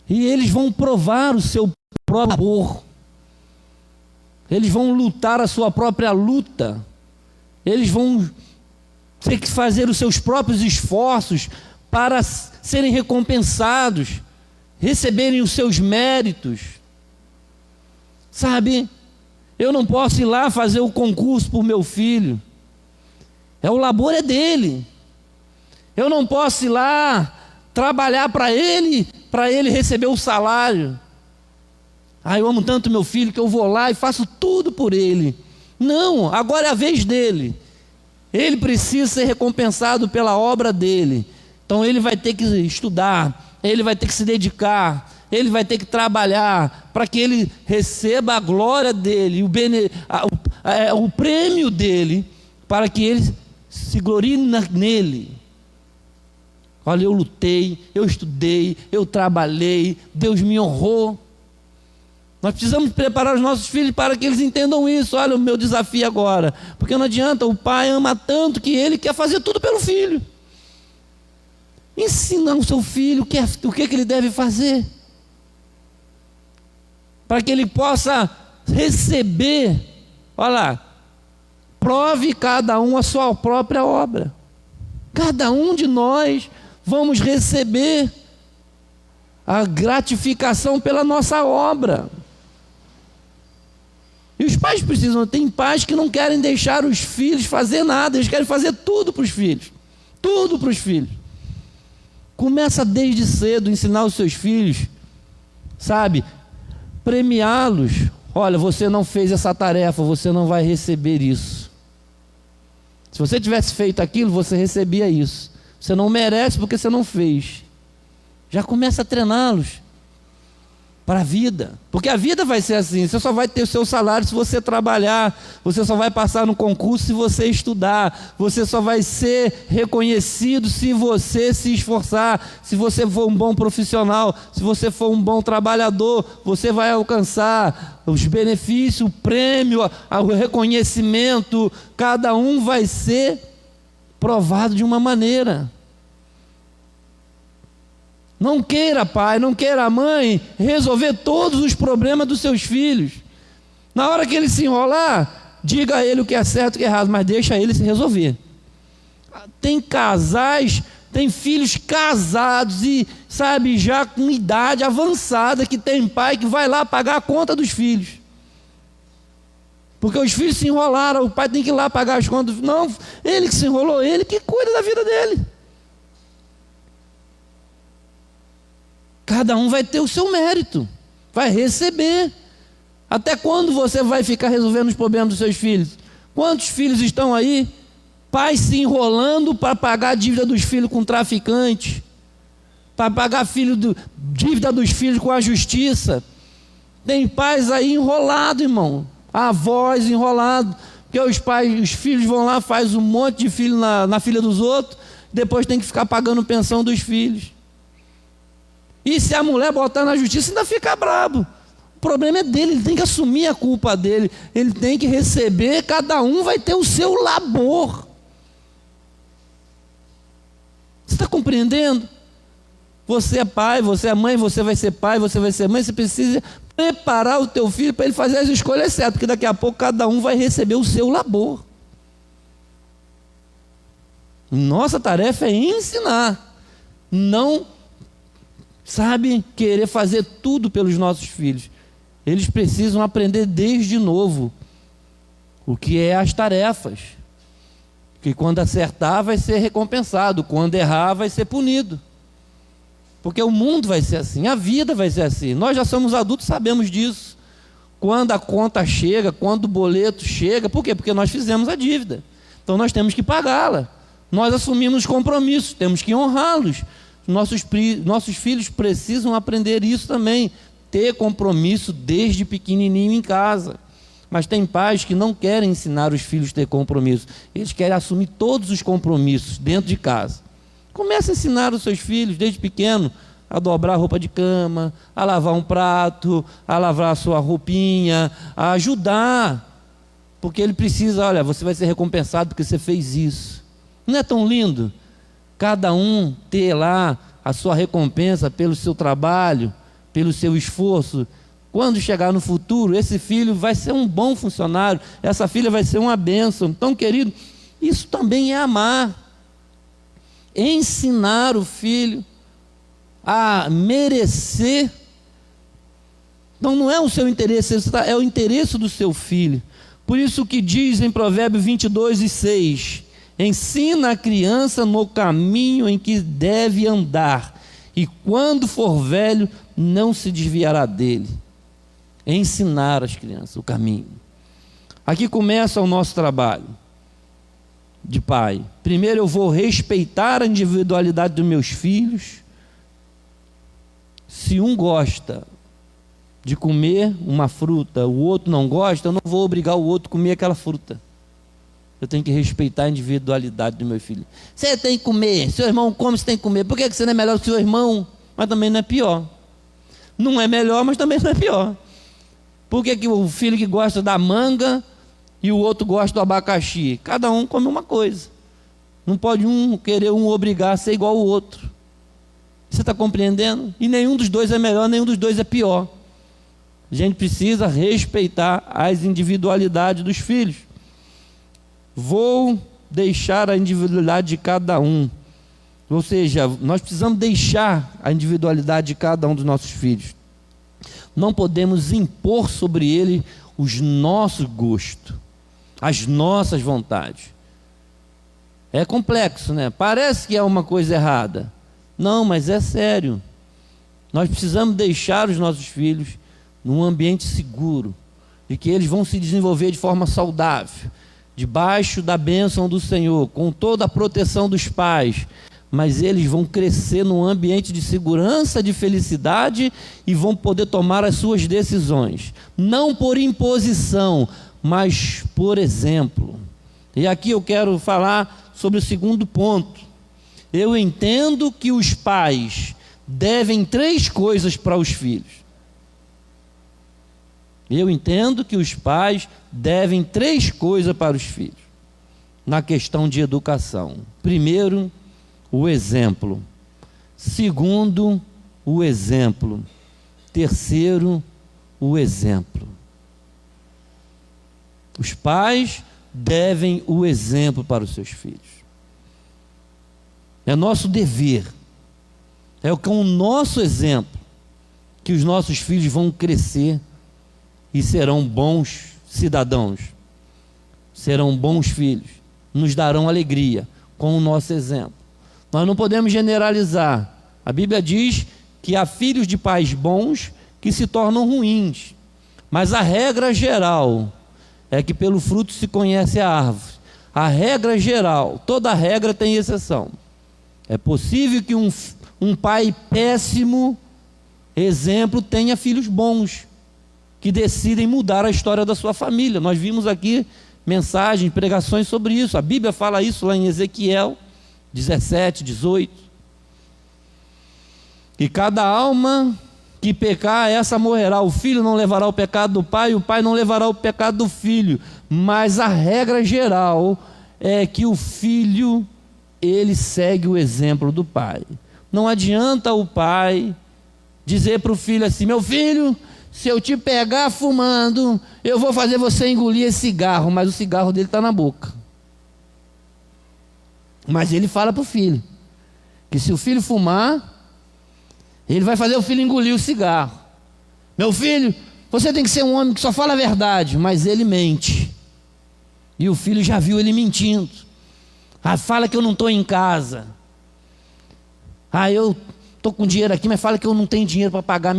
E eles vão provar o seu próprio amor. Eles vão lutar a sua própria luta. Eles vão ter que fazer os seus próprios esforços para serem recompensados, receberem os seus méritos. Sabe, eu não posso ir lá fazer o concurso por meu filho. O labor é dele. Eu não posso ir lá trabalhar para ele receber o salário. Eu amo tanto meu filho que eu vou lá e faço tudo por ele. Não, agora é a vez dele. Ele precisa ser recompensado pela obra dele. Então ele vai ter que estudar, ele vai ter que se dedicar, ele vai ter que trabalhar para que ele receba a glória dele, o prêmio dele, para que ele se glorie nele. Olha, eu lutei, eu estudei, eu trabalhei, Deus me honrou. Nós precisamos preparar os nossos filhos para que eles entendam isso. Olha o meu desafio agora, porque não adianta, o pai ama tanto que ele quer fazer tudo pelo filho. Ensina o seu filho o que ele deve fazer, para que ele possa receber. Olha lá, prove cada um a sua própria obra. Cada um de nós vamos receber a gratificação pela nossa obra. E os pais precisam, tem pais que não querem deixar os filhos fazer nada, eles querem fazer tudo para os filhos. Tudo para os filhos. Começa desde cedo a ensinar os seus filhos, sabe? Premiá-los. Olha, você não fez essa tarefa, você não vai receber isso. Se você tivesse feito aquilo, você recebia isso. Você não merece porque você não fez. Já começa a treiná-los para a vida, porque a vida vai ser assim. Você só vai ter o seu salário se você trabalhar, você só vai passar no concurso se você estudar, você só vai ser reconhecido se você se esforçar, se você for um bom profissional, se você for um bom trabalhador, você vai alcançar os benefícios, o prêmio, o reconhecimento. Cada um vai ser provado de uma maneira. Não queira, pai, não queira, mãe, resolver todos os problemas dos seus filhos. Na hora que ele se enrolar, diga a ele o que é certo e o que é errado, mas deixa ele se resolver. Tem casais, tem filhos casados e, sabe, já com idade avançada, que tem pai que vai lá pagar a conta dos filhos. Porque os filhos se enrolaram, o pai tem que ir lá pagar as contas. Não, ele que se enrolou, ele que cuida da vida dele. Cada um vai ter o seu mérito, vai receber. Até quando você vai ficar resolvendo os problemas dos seus filhos? Quantos filhos estão aí, pais se enrolando para pagar a dívida dos filhos com traficante, para pagar dívida dos filhos com a justiça? Tem pais aí enrolados, irmão, avós enrolados, porque os filhos vão lá, faz um monte de filho na filha dos outros, depois tem que ficar pagando pensão dos filhos. E se a mulher botar na justiça, ainda fica brabo. O problema é dele, ele tem que assumir a culpa dele, ele tem que receber, cada um vai ter o seu labor. Você está compreendendo? Você é pai, você é mãe, você vai ser pai, você vai ser mãe, você precisa preparar o teu filho para ele fazer as escolhas certas, porque daqui a pouco cada um vai receber o seu labor. Nossa tarefa é ensinar, não, sabe, querer fazer tudo pelos nossos filhos. Eles precisam aprender desde novo o que é as tarefas. Que quando acertar vai ser recompensado, quando errar vai ser punido. Porque o mundo vai ser assim, a vida vai ser assim. Nós já somos adultos, sabemos disso. quando a conta chega, quando o boleto chega. Por quê? Porque nós fizemos a dívida. Então nós temos que pagá-la. Nós assumimos compromissos, temos que honrá-los. Nossos filhos precisam aprender isso também, ter compromisso desde pequenininho em casa. Mas tem pais que não querem ensinar os filhos a ter compromisso. Eles querem assumir todos os compromissos dentro de casa. Comece a ensinar os seus filhos desde pequeno a dobrar a roupa de cama, a lavar um prato, a lavar a sua roupinha, a ajudar. Porque ele precisa, olha, você vai ser recompensado porque você fez isso. Não é tão lindo? Cada um ter lá a sua recompensa pelo seu trabalho, pelo seu esforço. Quando chegar no futuro, esse filho vai ser um bom funcionário, essa filha vai ser uma bênção. Então, querido, isso também é amar. Ensinar o filho a merecer. Então não é o seu interesse, é o interesse do seu filho. Por isso que diz em Provérbios 22:6: ensina a criança no caminho em que deve andar, e quando for velho, não se desviará dele. Ensinar as crianças o caminho. Aqui começa o nosso trabalho de pai. Primeiro eu vou respeitar a individualidade dos meus filhos. Se um gosta de comer uma fruta, o outro não gosta, eu não vou obrigar o outro a comer aquela fruta. Eu tenho que respeitar a individualidade do meu filho. Você tem que comer, seu irmão come, você tem que comer. Por que você não é melhor que seu irmão? Mas também não é pior. Não é melhor, mas também não é pior. Por que o filho que gosta da manga e o outro gosta do abacaxi? Cada um come uma coisa. Não pode querer obrigar a ser igual ao outro. Você está compreendendo? E nenhum dos dois é melhor, nenhum dos dois é pior. A gente precisa respeitar as individualidades dos filhos. Vou deixar a individualidade de cada um. Ou seja, nós precisamos deixar a individualidade de cada um dos nossos filhos. Não podemos impor sobre ele os nossos gostos, as nossas vontades. É complexo, né? Parece que é uma coisa errada. Não, mas é sério. Nós precisamos deixar os nossos filhos num ambiente seguro, de que eles vão se desenvolver de forma saudável, debaixo da bênção do Senhor, com toda a proteção dos pais, mas eles vão crescer num ambiente de segurança, de felicidade, e vão poder tomar as suas decisões, não por imposição, mas por exemplo. E aqui eu quero falar sobre o segundo ponto. Eu entendo que os pais devem 3 coisas para os filhos. Eu entendo que os pais devem 3 coisas para os filhos, na questão de educação. Primeiro, o exemplo. Segundo, o exemplo. Terceiro, o exemplo. Os pais devem o exemplo para os seus filhos. É nosso dever, é com o nosso exemplo que os nossos filhos vão crescer e serão bons cidadãos, serão bons filhos, nos darão alegria com o nosso exemplo. Nós não podemos generalizar. A Bíblia diz que há filhos de pais bons que se tornam ruins, mas a regra geral é que pelo fruto se conhece a árvore. A regra geral, toda regra tem exceção. É possível que um pai péssimo, exemplo, tenha filhos bons, que decidem mudar a história da sua família. Nós vimos aqui mensagens, pregações sobre isso. A Bíblia fala isso lá em Ezequiel 17, 18. E cada alma que pecar, essa morrerá. O filho não levará o pecado do pai, o pai não levará o pecado do filho. Mas a regra geral é que o filho, ele segue o exemplo do pai. Não adianta o pai dizer para o filho assim: meu filho, se eu te pegar fumando, eu vou fazer você engolir esse cigarro, mas o cigarro dele está na boca. Mas ele fala para o filho que se o filho fumar, ele vai fazer o filho engolir o cigarro. Meu filho, você tem que ser um homem que só fala a verdade, mas ele mente. E o filho já viu ele mentindo. Fala que eu não estou em casa. Eu estou com dinheiro aqui, mas fala que eu não tenho dinheiro para pagar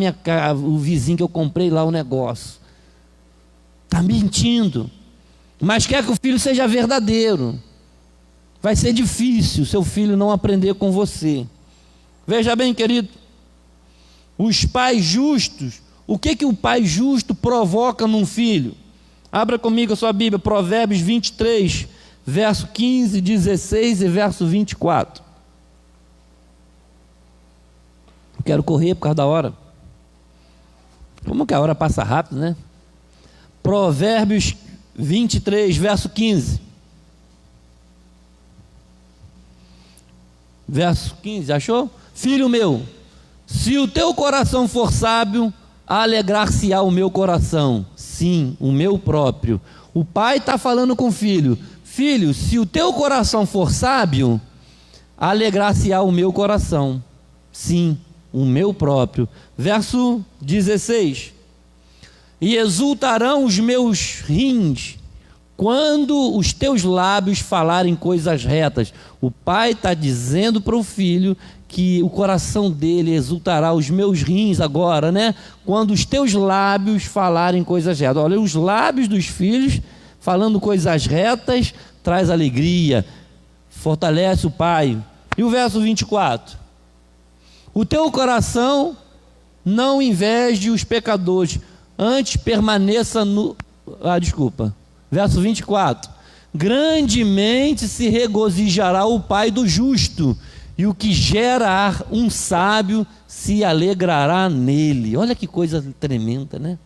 o vizinho que eu comprei lá o negócio. está mentindo, mas quer que o filho seja verdadeiro. Vai ser difícil seu filho não aprender com você. Veja bem, querido, os pais justos, o que o pai justo provoca num filho? Abra comigo a sua Bíblia, Provérbios 23, verso 15, 16 e verso 24. Eu quero correr por causa da hora. Como que a hora passa rápido, né? Provérbios 23, verso 15. Verso 15, achou? Filho meu, se o teu coração for sábio, alegrar-se-á o meu coração, sim, o meu próprio. O pai está falando com o filho: filho, se o teu coração for sábio, alegrar-se-á o meu coração, sim, o meu próprio. Verso 16: e exultarão os meus rins quando os teus lábios falarem coisas retas. O pai está dizendo para o filho que o coração dele exultará, os meus rins agora, né? Quando os teus lábios falarem coisas retas. Olha, os lábios dos filhos falando coisas retas traz alegria, fortalece o pai. E o verso 24: o teu coração não inveje os pecadores, antes permaneça no... Verso 24: grandemente se regozijará o pai do justo, e o que gerar um sábio se alegrará nele. Olha que coisa tremenda, né?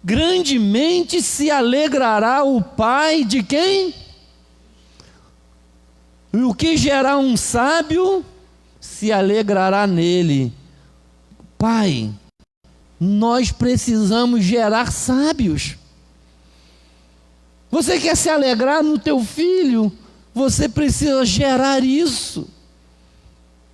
Grandemente se alegrará o pai de quem? E o que gerar um sábio se alegrará nele. Pai, nós precisamos gerar sábios. Você quer se alegrar no teu filho? Você precisa gerar isso.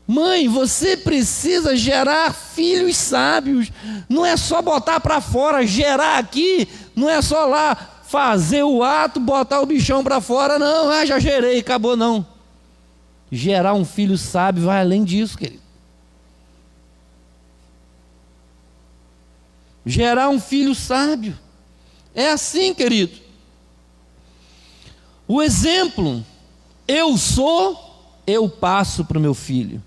Mãe, você precisa gerar filhos sábios. Não é só botar para fora, gerar aqui. Não é só lá fazer o ato, botar o bichão para fora. Não, já gerei, acabou não. Gerar um filho sábio vai além disso, querido. Gerar um filho sábio. É assim, querido. O exemplo, eu passo para o meu filho.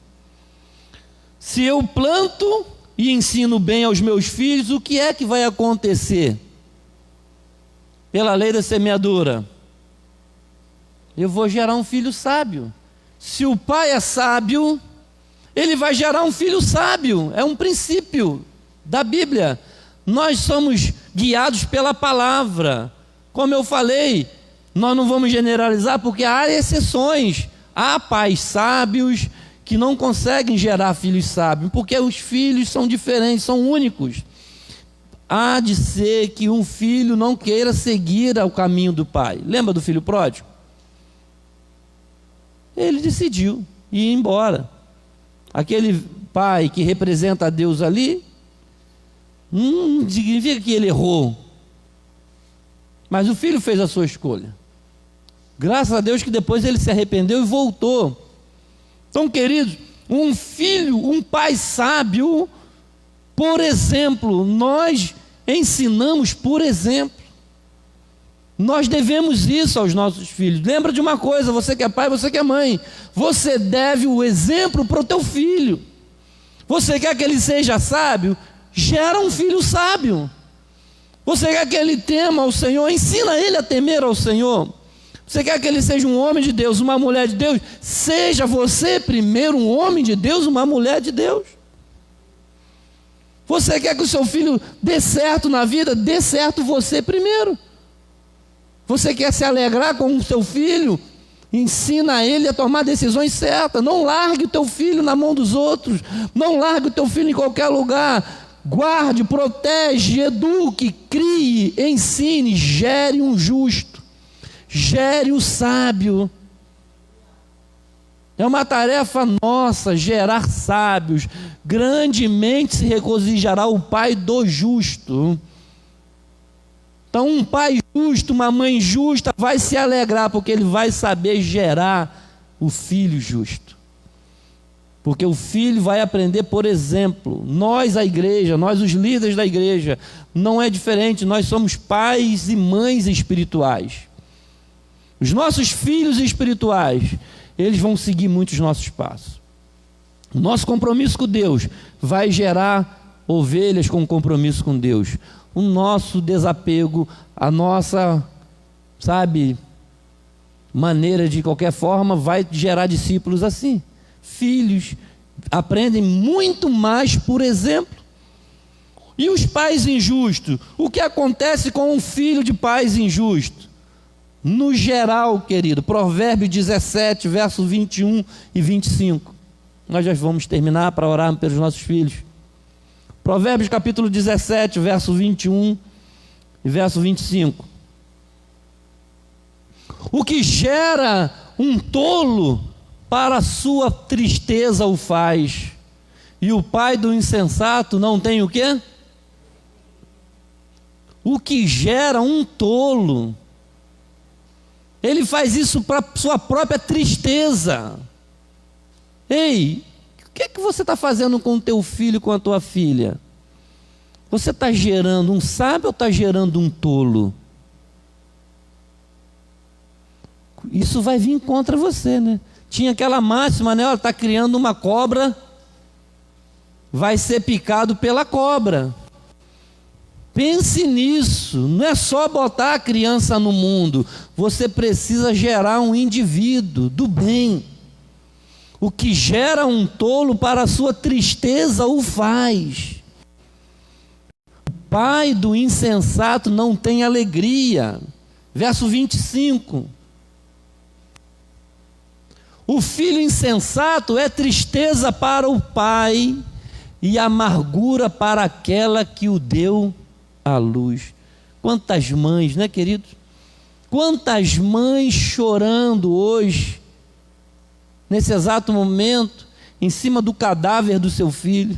Se eu planto e ensino bem aos meus filhos, o que é que vai acontecer? Pela lei da semeadura, eu vou gerar um filho sábio. Se o pai é sábio, ele vai gerar um filho sábio. É um princípio da Bíblia. Nós somos guiados pela palavra. Como eu falei, nós não vamos generalizar porque há exceções. Há pais sábios que não conseguem gerar filhos sábios, porque os filhos são diferentes, são únicos. Há de ser que um filho não queira seguir o caminho do pai. Lembra do filho pródigo? Ele decidiu ir embora. Aquele pai que representa a Deus ali, não significa que ele errou, mas o filho fez a sua escolha. Graças a Deus que depois ele se arrependeu e voltou. Então, queridos, um filho, um pai sábio, por exemplo, nós ensinamos por exemplo. Nós devemos isso aos nossos filhos. Lembra de uma coisa, você que é pai, você que é mãe, você deve o exemplo para o teu filho. Você quer que ele seja sábio? Gera um filho sábio. Você quer que ele tema ao Senhor? Ensina ele a temer ao Senhor. Você quer que ele seja um homem de Deus, uma mulher de Deus? Seja você primeiro um homem de Deus, uma mulher de Deus. Você quer que o seu filho dê certo na vida? Dê certo você primeiro. Você quer se alegrar com o seu filho? Ensina ele a tomar decisões certas. Não largue o teu filho na mão dos outros. Não largue o teu filho em qualquer lugar. Guarde, protege, eduque, crie, ensine, gere um justo. Gere o sábio. É uma tarefa nossa gerar sábios. Grandemente se regozijará o pai do justo. Então um pai justo, uma mãe justa vai se alegrar, porque ele vai saber gerar o filho justo. Porque o filho vai aprender por exemplo. Nós, a igreja, nós os líderes da igreja, não é diferente, nós somos pais e mães espirituais. Os nossos filhos espirituais, eles vão seguir muito os nossos passos. O nosso compromisso com Deus vai gerar ovelhas com compromisso com Deus. O nosso desapego, a nossa, maneira de qualquer forma, vai gerar discípulos assim. Filhos aprendem muito mais por exemplo. E os pais injustos? O que acontece com um filho de pais injustos? No geral, querido, Provérbios 17, verso 21 e 25. Nós já vamos terminar para orar pelos nossos filhos. Provérbios capítulo 17, verso 21 e verso 25. O que gera um tolo, para a sua tristeza o faz. E o pai do insensato não tem o quê? O que gera um tolo, ele faz isso para sua própria tristeza. Ei, o que é que você está fazendo com o teu filho, com a tua filha? Você está gerando um sábio ou está gerando um tolo? Isso vai vir contra você, né? Tinha aquela máxima, né? Ela está criando uma cobra, vai ser picado pela cobra. Pense nisso, não é só botar a criança no mundo, você precisa gerar um indivíduo do bem. O que gera um tolo, para a sua tristeza o faz. O pai do insensato não tem alegria. Verso 25. O filho insensato é tristeza para o pai e amargura para aquela que o deu à luz. Quantas mães, né, queridos? Quantas mães chorando hoje, nesse exato momento, em cima do cadáver do seu filho.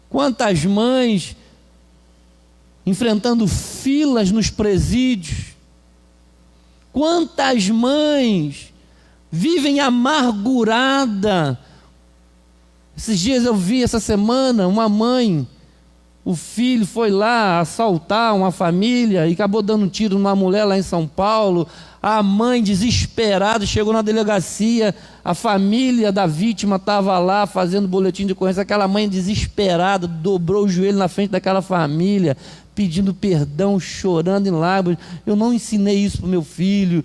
Quantas mães enfrentando filas nos presídios. Quantas mães vivem amargurada. Esses dias eu vi, essa semana, uma mãe, o filho foi lá assaltar uma família e acabou dando um tiro numa mulher lá em São Paulo. A mãe desesperada chegou na delegacia, a família da vítima estava lá fazendo boletim de ocorrência. Aquela mãe desesperada dobrou o joelho na frente daquela família, pedindo perdão, chorando em lágrimas. Eu não ensinei isso para o meu filho,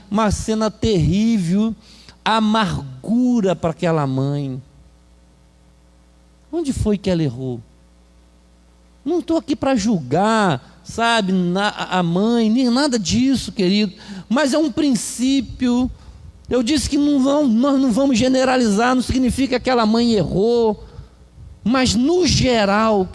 uma cena terrível, amargura para aquela mãe. Onde foi que ela errou? Não estou aqui para julgar, a mãe, nem nada disso, querido, mas é um princípio. Eu disse que nós não vamos generalizar, não significa que aquela mãe errou, mas no geral,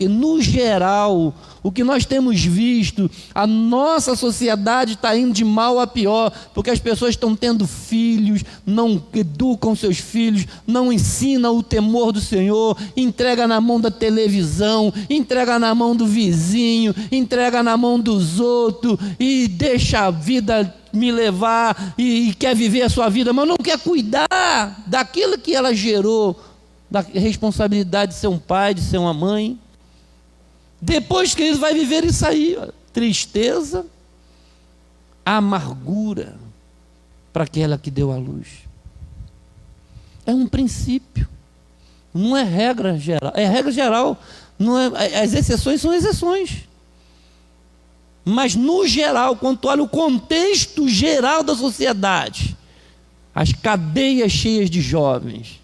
o que nós temos visto, a nossa sociedade está indo de mal a pior, porque as pessoas estão tendo filhos, não educam seus filhos, não ensinam o temor do Senhor, entrega na mão da televisão, entrega na mão do vizinho, entrega na mão dos outros, e deixa a vida me levar, e quer viver a sua vida, mas não quer cuidar daquilo que ela gerou, da responsabilidade de ser um pai, de ser uma mãe. Depois que ele vai viver isso aí, tristeza, amargura para aquela que deu a luz. É um princípio, não é regra geral. É regra geral, não é, as exceções são exceções. Mas no geral, quando tu olha o contexto geral da sociedade, as cadeias cheias de jovens,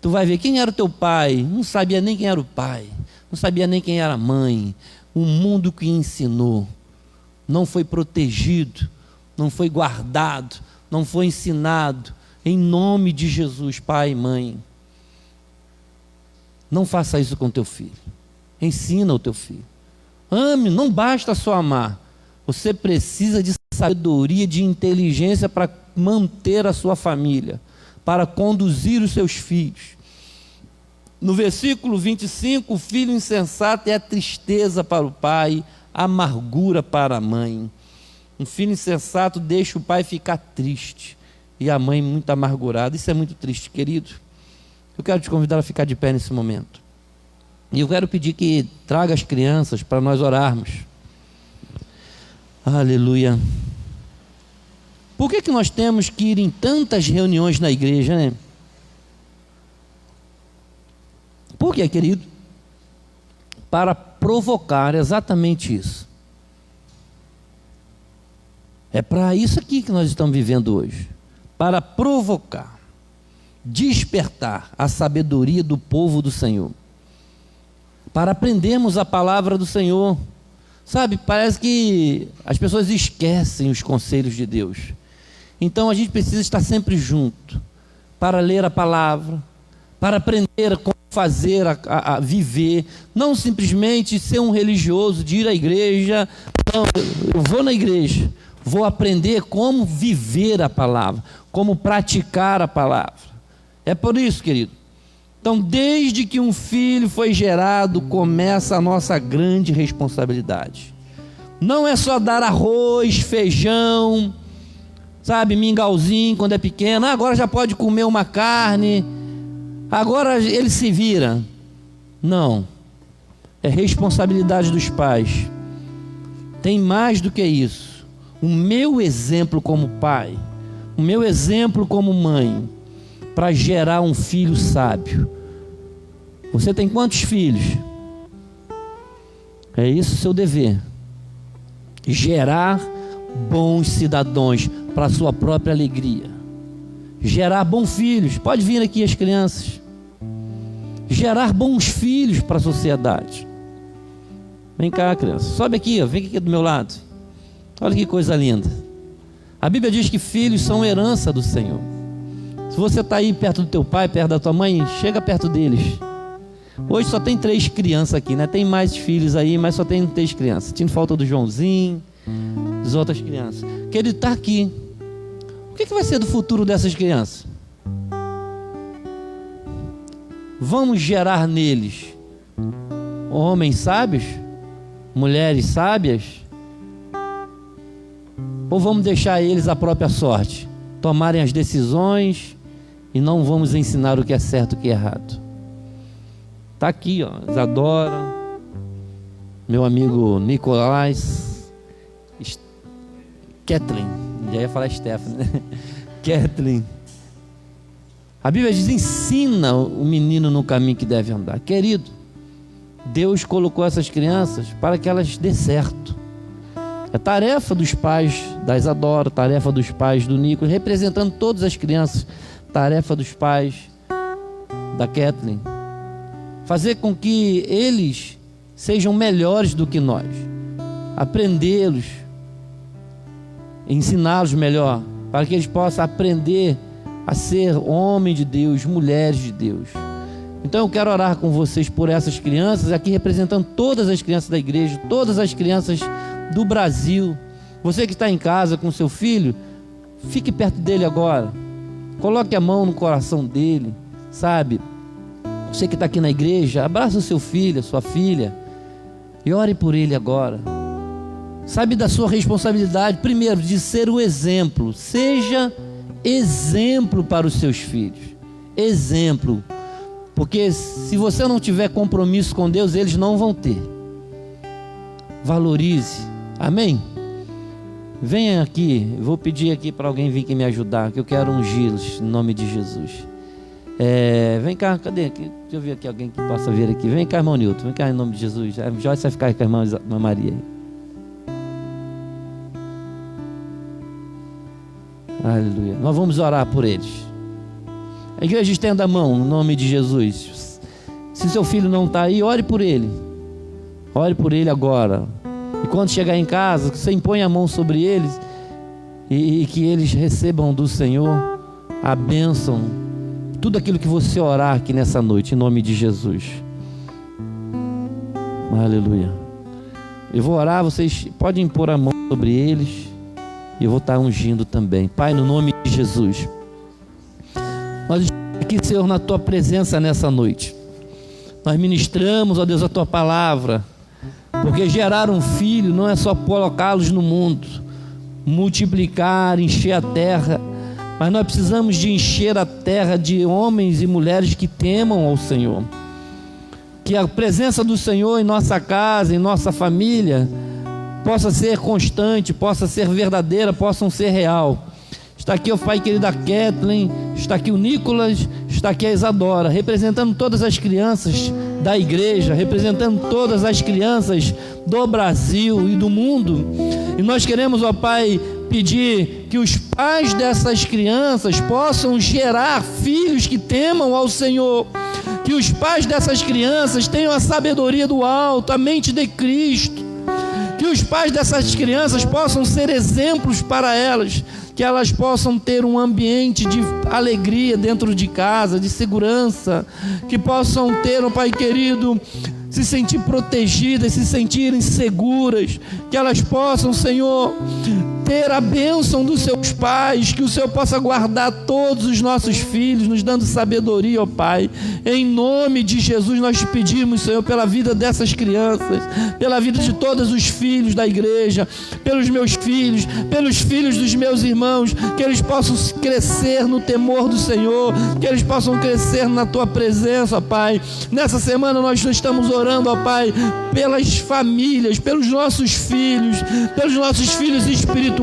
tu vai ver quem era o teu pai, não sabia nem quem era o pai, não sabia nem quem era a mãe. O mundo que ensinou não foi protegido, não foi guardado, não foi ensinado. Em nome de Jesus, pai e mãe, não faça isso com teu filho. Ensina o teu filho. Ame, não basta só amar. Você precisa de sabedoria, de inteligência para manter a sua família, para conduzir os seus filhos. No versículo 25, o filho insensato é a tristeza para o pai, a amargura para a mãe. Um filho insensato deixa o pai ficar triste e a mãe muito amargurada. Isso é muito triste, querido. Eu quero te convidar a ficar de pé nesse momento. E eu quero pedir que traga as crianças para nós orarmos. Aleluia. Por que nós temos que ir em tantas reuniões na igreja, né? Por quê, querido? Para provocar exatamente isso. É para isso aqui que nós estamos vivendo hoje. Para provocar, despertar a sabedoria do povo do Senhor. Para aprendermos a palavra do Senhor. Sabe, parece que as pessoas esquecem os conselhos de Deus. Então a gente precisa estar sempre junto, para ler a palavra, para aprender como fazer, a viver, não simplesmente ser um religioso, de ir à igreja. Não, eu vou na igreja, vou aprender como viver a palavra, como praticar a palavra. É por isso, querido. Então, desde que um filho foi gerado, começa a nossa grande responsabilidade. Não é só dar arroz, feijão, sabe, mingauzinho quando é pequeno. Agora já pode comer uma carne, agora ele se vira. Não, é responsabilidade dos pais. Tem mais do que isso. O meu exemplo como pai, o meu exemplo como mãe, para gerar um filho sábio. Você tem quantos filhos? É isso o seu dever. Gerar bons cidadãos para a sua própria alegria. Gerar bons filhos. Pode vir aqui as crianças. Gerar bons filhos para a sociedade. Vem cá, criança. Sobe aqui, ó. Vem aqui do meu lado. Olha que coisa linda. A Bíblia diz que filhos são herança do Senhor. Se você está aí perto do teu pai, perto da tua mãe, chega perto deles. Hoje só tem 3 crianças aqui, né? Tem mais filhos aí, mas só tem 3 crianças. Tinha falta do Joãozinho, das outras crianças. Que ele está aqui. O que vai ser do futuro dessas crianças? Vamos gerar neles homens sábios? Mulheres sábias? Ou vamos deixar eles à própria sorte? Tomarem as decisões e não vamos ensinar o que é certo e o que é errado. Está aqui, ó, Isadora, meu amigo Nicolás, Kathleen, já ia falar Stephanie, né? Kathleen. A Bíblia diz: ensina o menino no caminho que deve andar. Querido, Deus colocou essas crianças para que elas dê certo. É tarefa dos pais da Isadora, tarefa dos pais do Nico, representando todas as crianças, tarefa dos pais da Kathleen, fazer com que eles sejam melhores do que nós, aprendê-los, ensiná-los melhor, para que eles possam aprender a ser homem de Deus, mulheres de Deus. Então eu quero orar com vocês por essas crianças, aqui representando todas as crianças da igreja, todas as crianças do Brasil. Você que está em casa com seu filho, fique perto dele agora, coloque a mão no coração dele, sabe? Você que está aqui na igreja, abraça o seu filho, a sua filha, e ore por ele agora. Sabe da sua responsabilidade, primeiro, de ser o exemplo. Seja exemplo para os seus filhos. Exemplo. Porque se você não tiver compromisso com Deus, eles não vão ter. Valorize. Amém? Venha aqui. Eu vou pedir aqui para alguém vir aqui me ajudar, que eu quero ungí-los em nome de Jesus. Vem cá, cadê? Deixa eu ver aqui alguém que possa vir aqui. Vem cá, irmão Nilton. Vem cá em nome de Jesus. A Joyce vai ficar com a irmã Maria. Aleluia. Nós vamos orar por eles. A igreja estenda a mão no nome de Jesus. Se seu filho não está aí, ore por ele. Ore por ele agora. E quando chegar em casa, você impõe a mão sobre eles e que eles recebam do Senhor a bênção, tudo aquilo que você orar aqui nessa noite, em nome de Jesus. Aleluia. Eu vou orar, vocês podem impor a mão sobre eles e eu vou estar ungindo também. Pai, no nome de Jesus, nós estamos aqui, Senhor, na Tua presença nessa noite. Nós ministramos, ó Deus, a Tua palavra, porque gerar um filho não é só colocá-los no mundo, multiplicar, encher a terra, Mas nós precisamos de encher a terra de homens e mulheres que temam ao Senhor. Que a presença do Senhor em nossa casa, em nossa família, possa ser constante, possa ser verdadeira, possa ser real. Está aqui o pai querido, a Kathleen, está aqui o Nicolas, está aqui a Isadora, representando todas as crianças da igreja, representando todas as crianças do Brasil e do mundo. E nós queremos, ó Pai, pedir que os pais dessas crianças possam gerar filhos que temam ao Senhor, que os pais dessas crianças tenham a sabedoria do alto, a mente de Cristo, que os pais dessas crianças possam ser exemplos para elas, que elas possam ter um ambiente de alegria dentro de casa, de segurança, que possam ter, ó Pai querido, se sentir protegidas, se sentirem seguras, que elas possam, Senhor, ter a bênção dos seus pais, que o Senhor possa guardar todos os nossos filhos, nos dando sabedoria, ó Pai. Em nome de Jesus nós te pedimos, Senhor, pela vida dessas crianças, pela vida de todos os filhos da igreja, pelos meus filhos, pelos filhos dos meus irmãos, que eles possam crescer no temor do Senhor, que eles possam crescer na Tua presença, ó Pai. Nessa semana nós estamos orando, ó Pai, pelas famílias, pelos nossos filhos espirituais,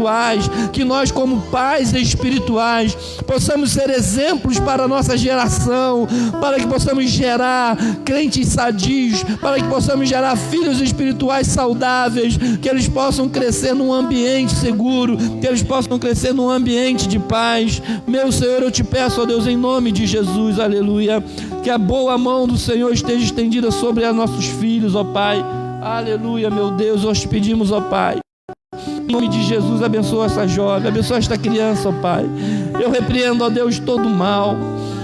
que nós como pais espirituais possamos ser exemplos para a nossa geração, para que possamos gerar crentes sadios, para que possamos gerar filhos espirituais saudáveis, que eles possam crescer num ambiente seguro, que eles possam crescer num ambiente de paz. Meu Senhor, eu te peço, ó Deus, em nome de Jesus, aleluia, que a boa mão do Senhor esteja estendida sobre os nossos filhos, ó Pai, aleluia, meu Deus, nós te pedimos, ó Pai, em nome de Jesus, abençoa essa jovem, abençoa esta criança, ó Pai. Eu repreendo, ó Deus, todo mal,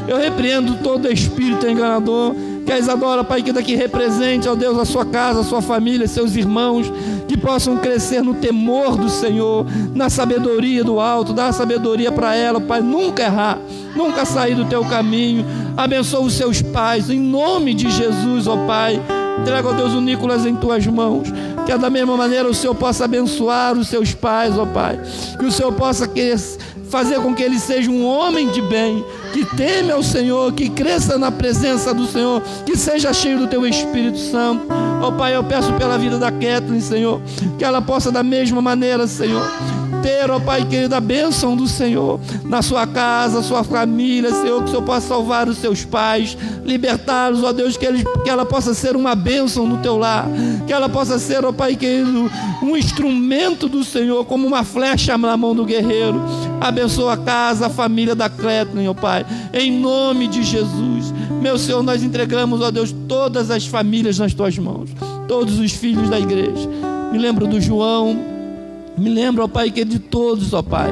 eu repreendo todo espírito enganador, que a Isadora, Pai, que daqui represente, ó Deus, a sua casa, a sua família, seus irmãos, que possam crescer no temor do Senhor, na sabedoria do alto, dá sabedoria para ela, Pai, nunca errar, nunca sair do teu caminho. Abençoa os seus pais, em nome de Jesus, ó Pai. Entrega, ó Deus, o Nicolas em tuas mãos, que da mesma maneira o Senhor possa abençoar os seus pais, ó Pai, que o Senhor possa fazer com que ele seja um homem de bem, que teme ao Senhor, que cresça na presença do Senhor, que seja cheio do teu Espírito Santo. Ó Pai, eu peço pela vida da Kathleen, Senhor, que ela possa da mesma maneira, Senhor, ter, ó Pai querido, a bênção do Senhor na sua casa, sua família, Senhor, que o Senhor possa salvar os seus pais, libertá-los, ó Deus, que ela possa ser uma bênção no teu lar, que ela possa ser, ó Pai querido, um instrumento do Senhor, como uma flecha na mão do guerreiro. Abençoa a casa, a família da Kathleen, ó Pai, em nome de Jesus. Meu Senhor, nós entregamos, ó Deus, todas as famílias nas tuas mãos, todos os filhos da igreja. Me lembro do João, me lembro, ó Pai, que de todos, ó Pai,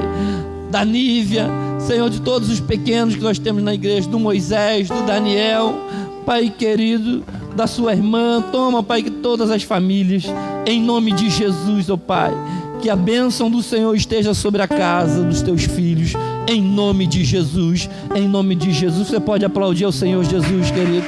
da Nívia, Senhor, de todos os pequenos que nós temos na igreja, do Moisés, do Daniel, Pai querido, da sua irmã. Toma, Pai, que todas as famílias, em nome de Jesus, ó Pai, que a bênção do Senhor esteja sobre a casa dos teus filhos, em nome de Jesus, em nome de Jesus. Você pode aplaudir ao Senhor Jesus, querido.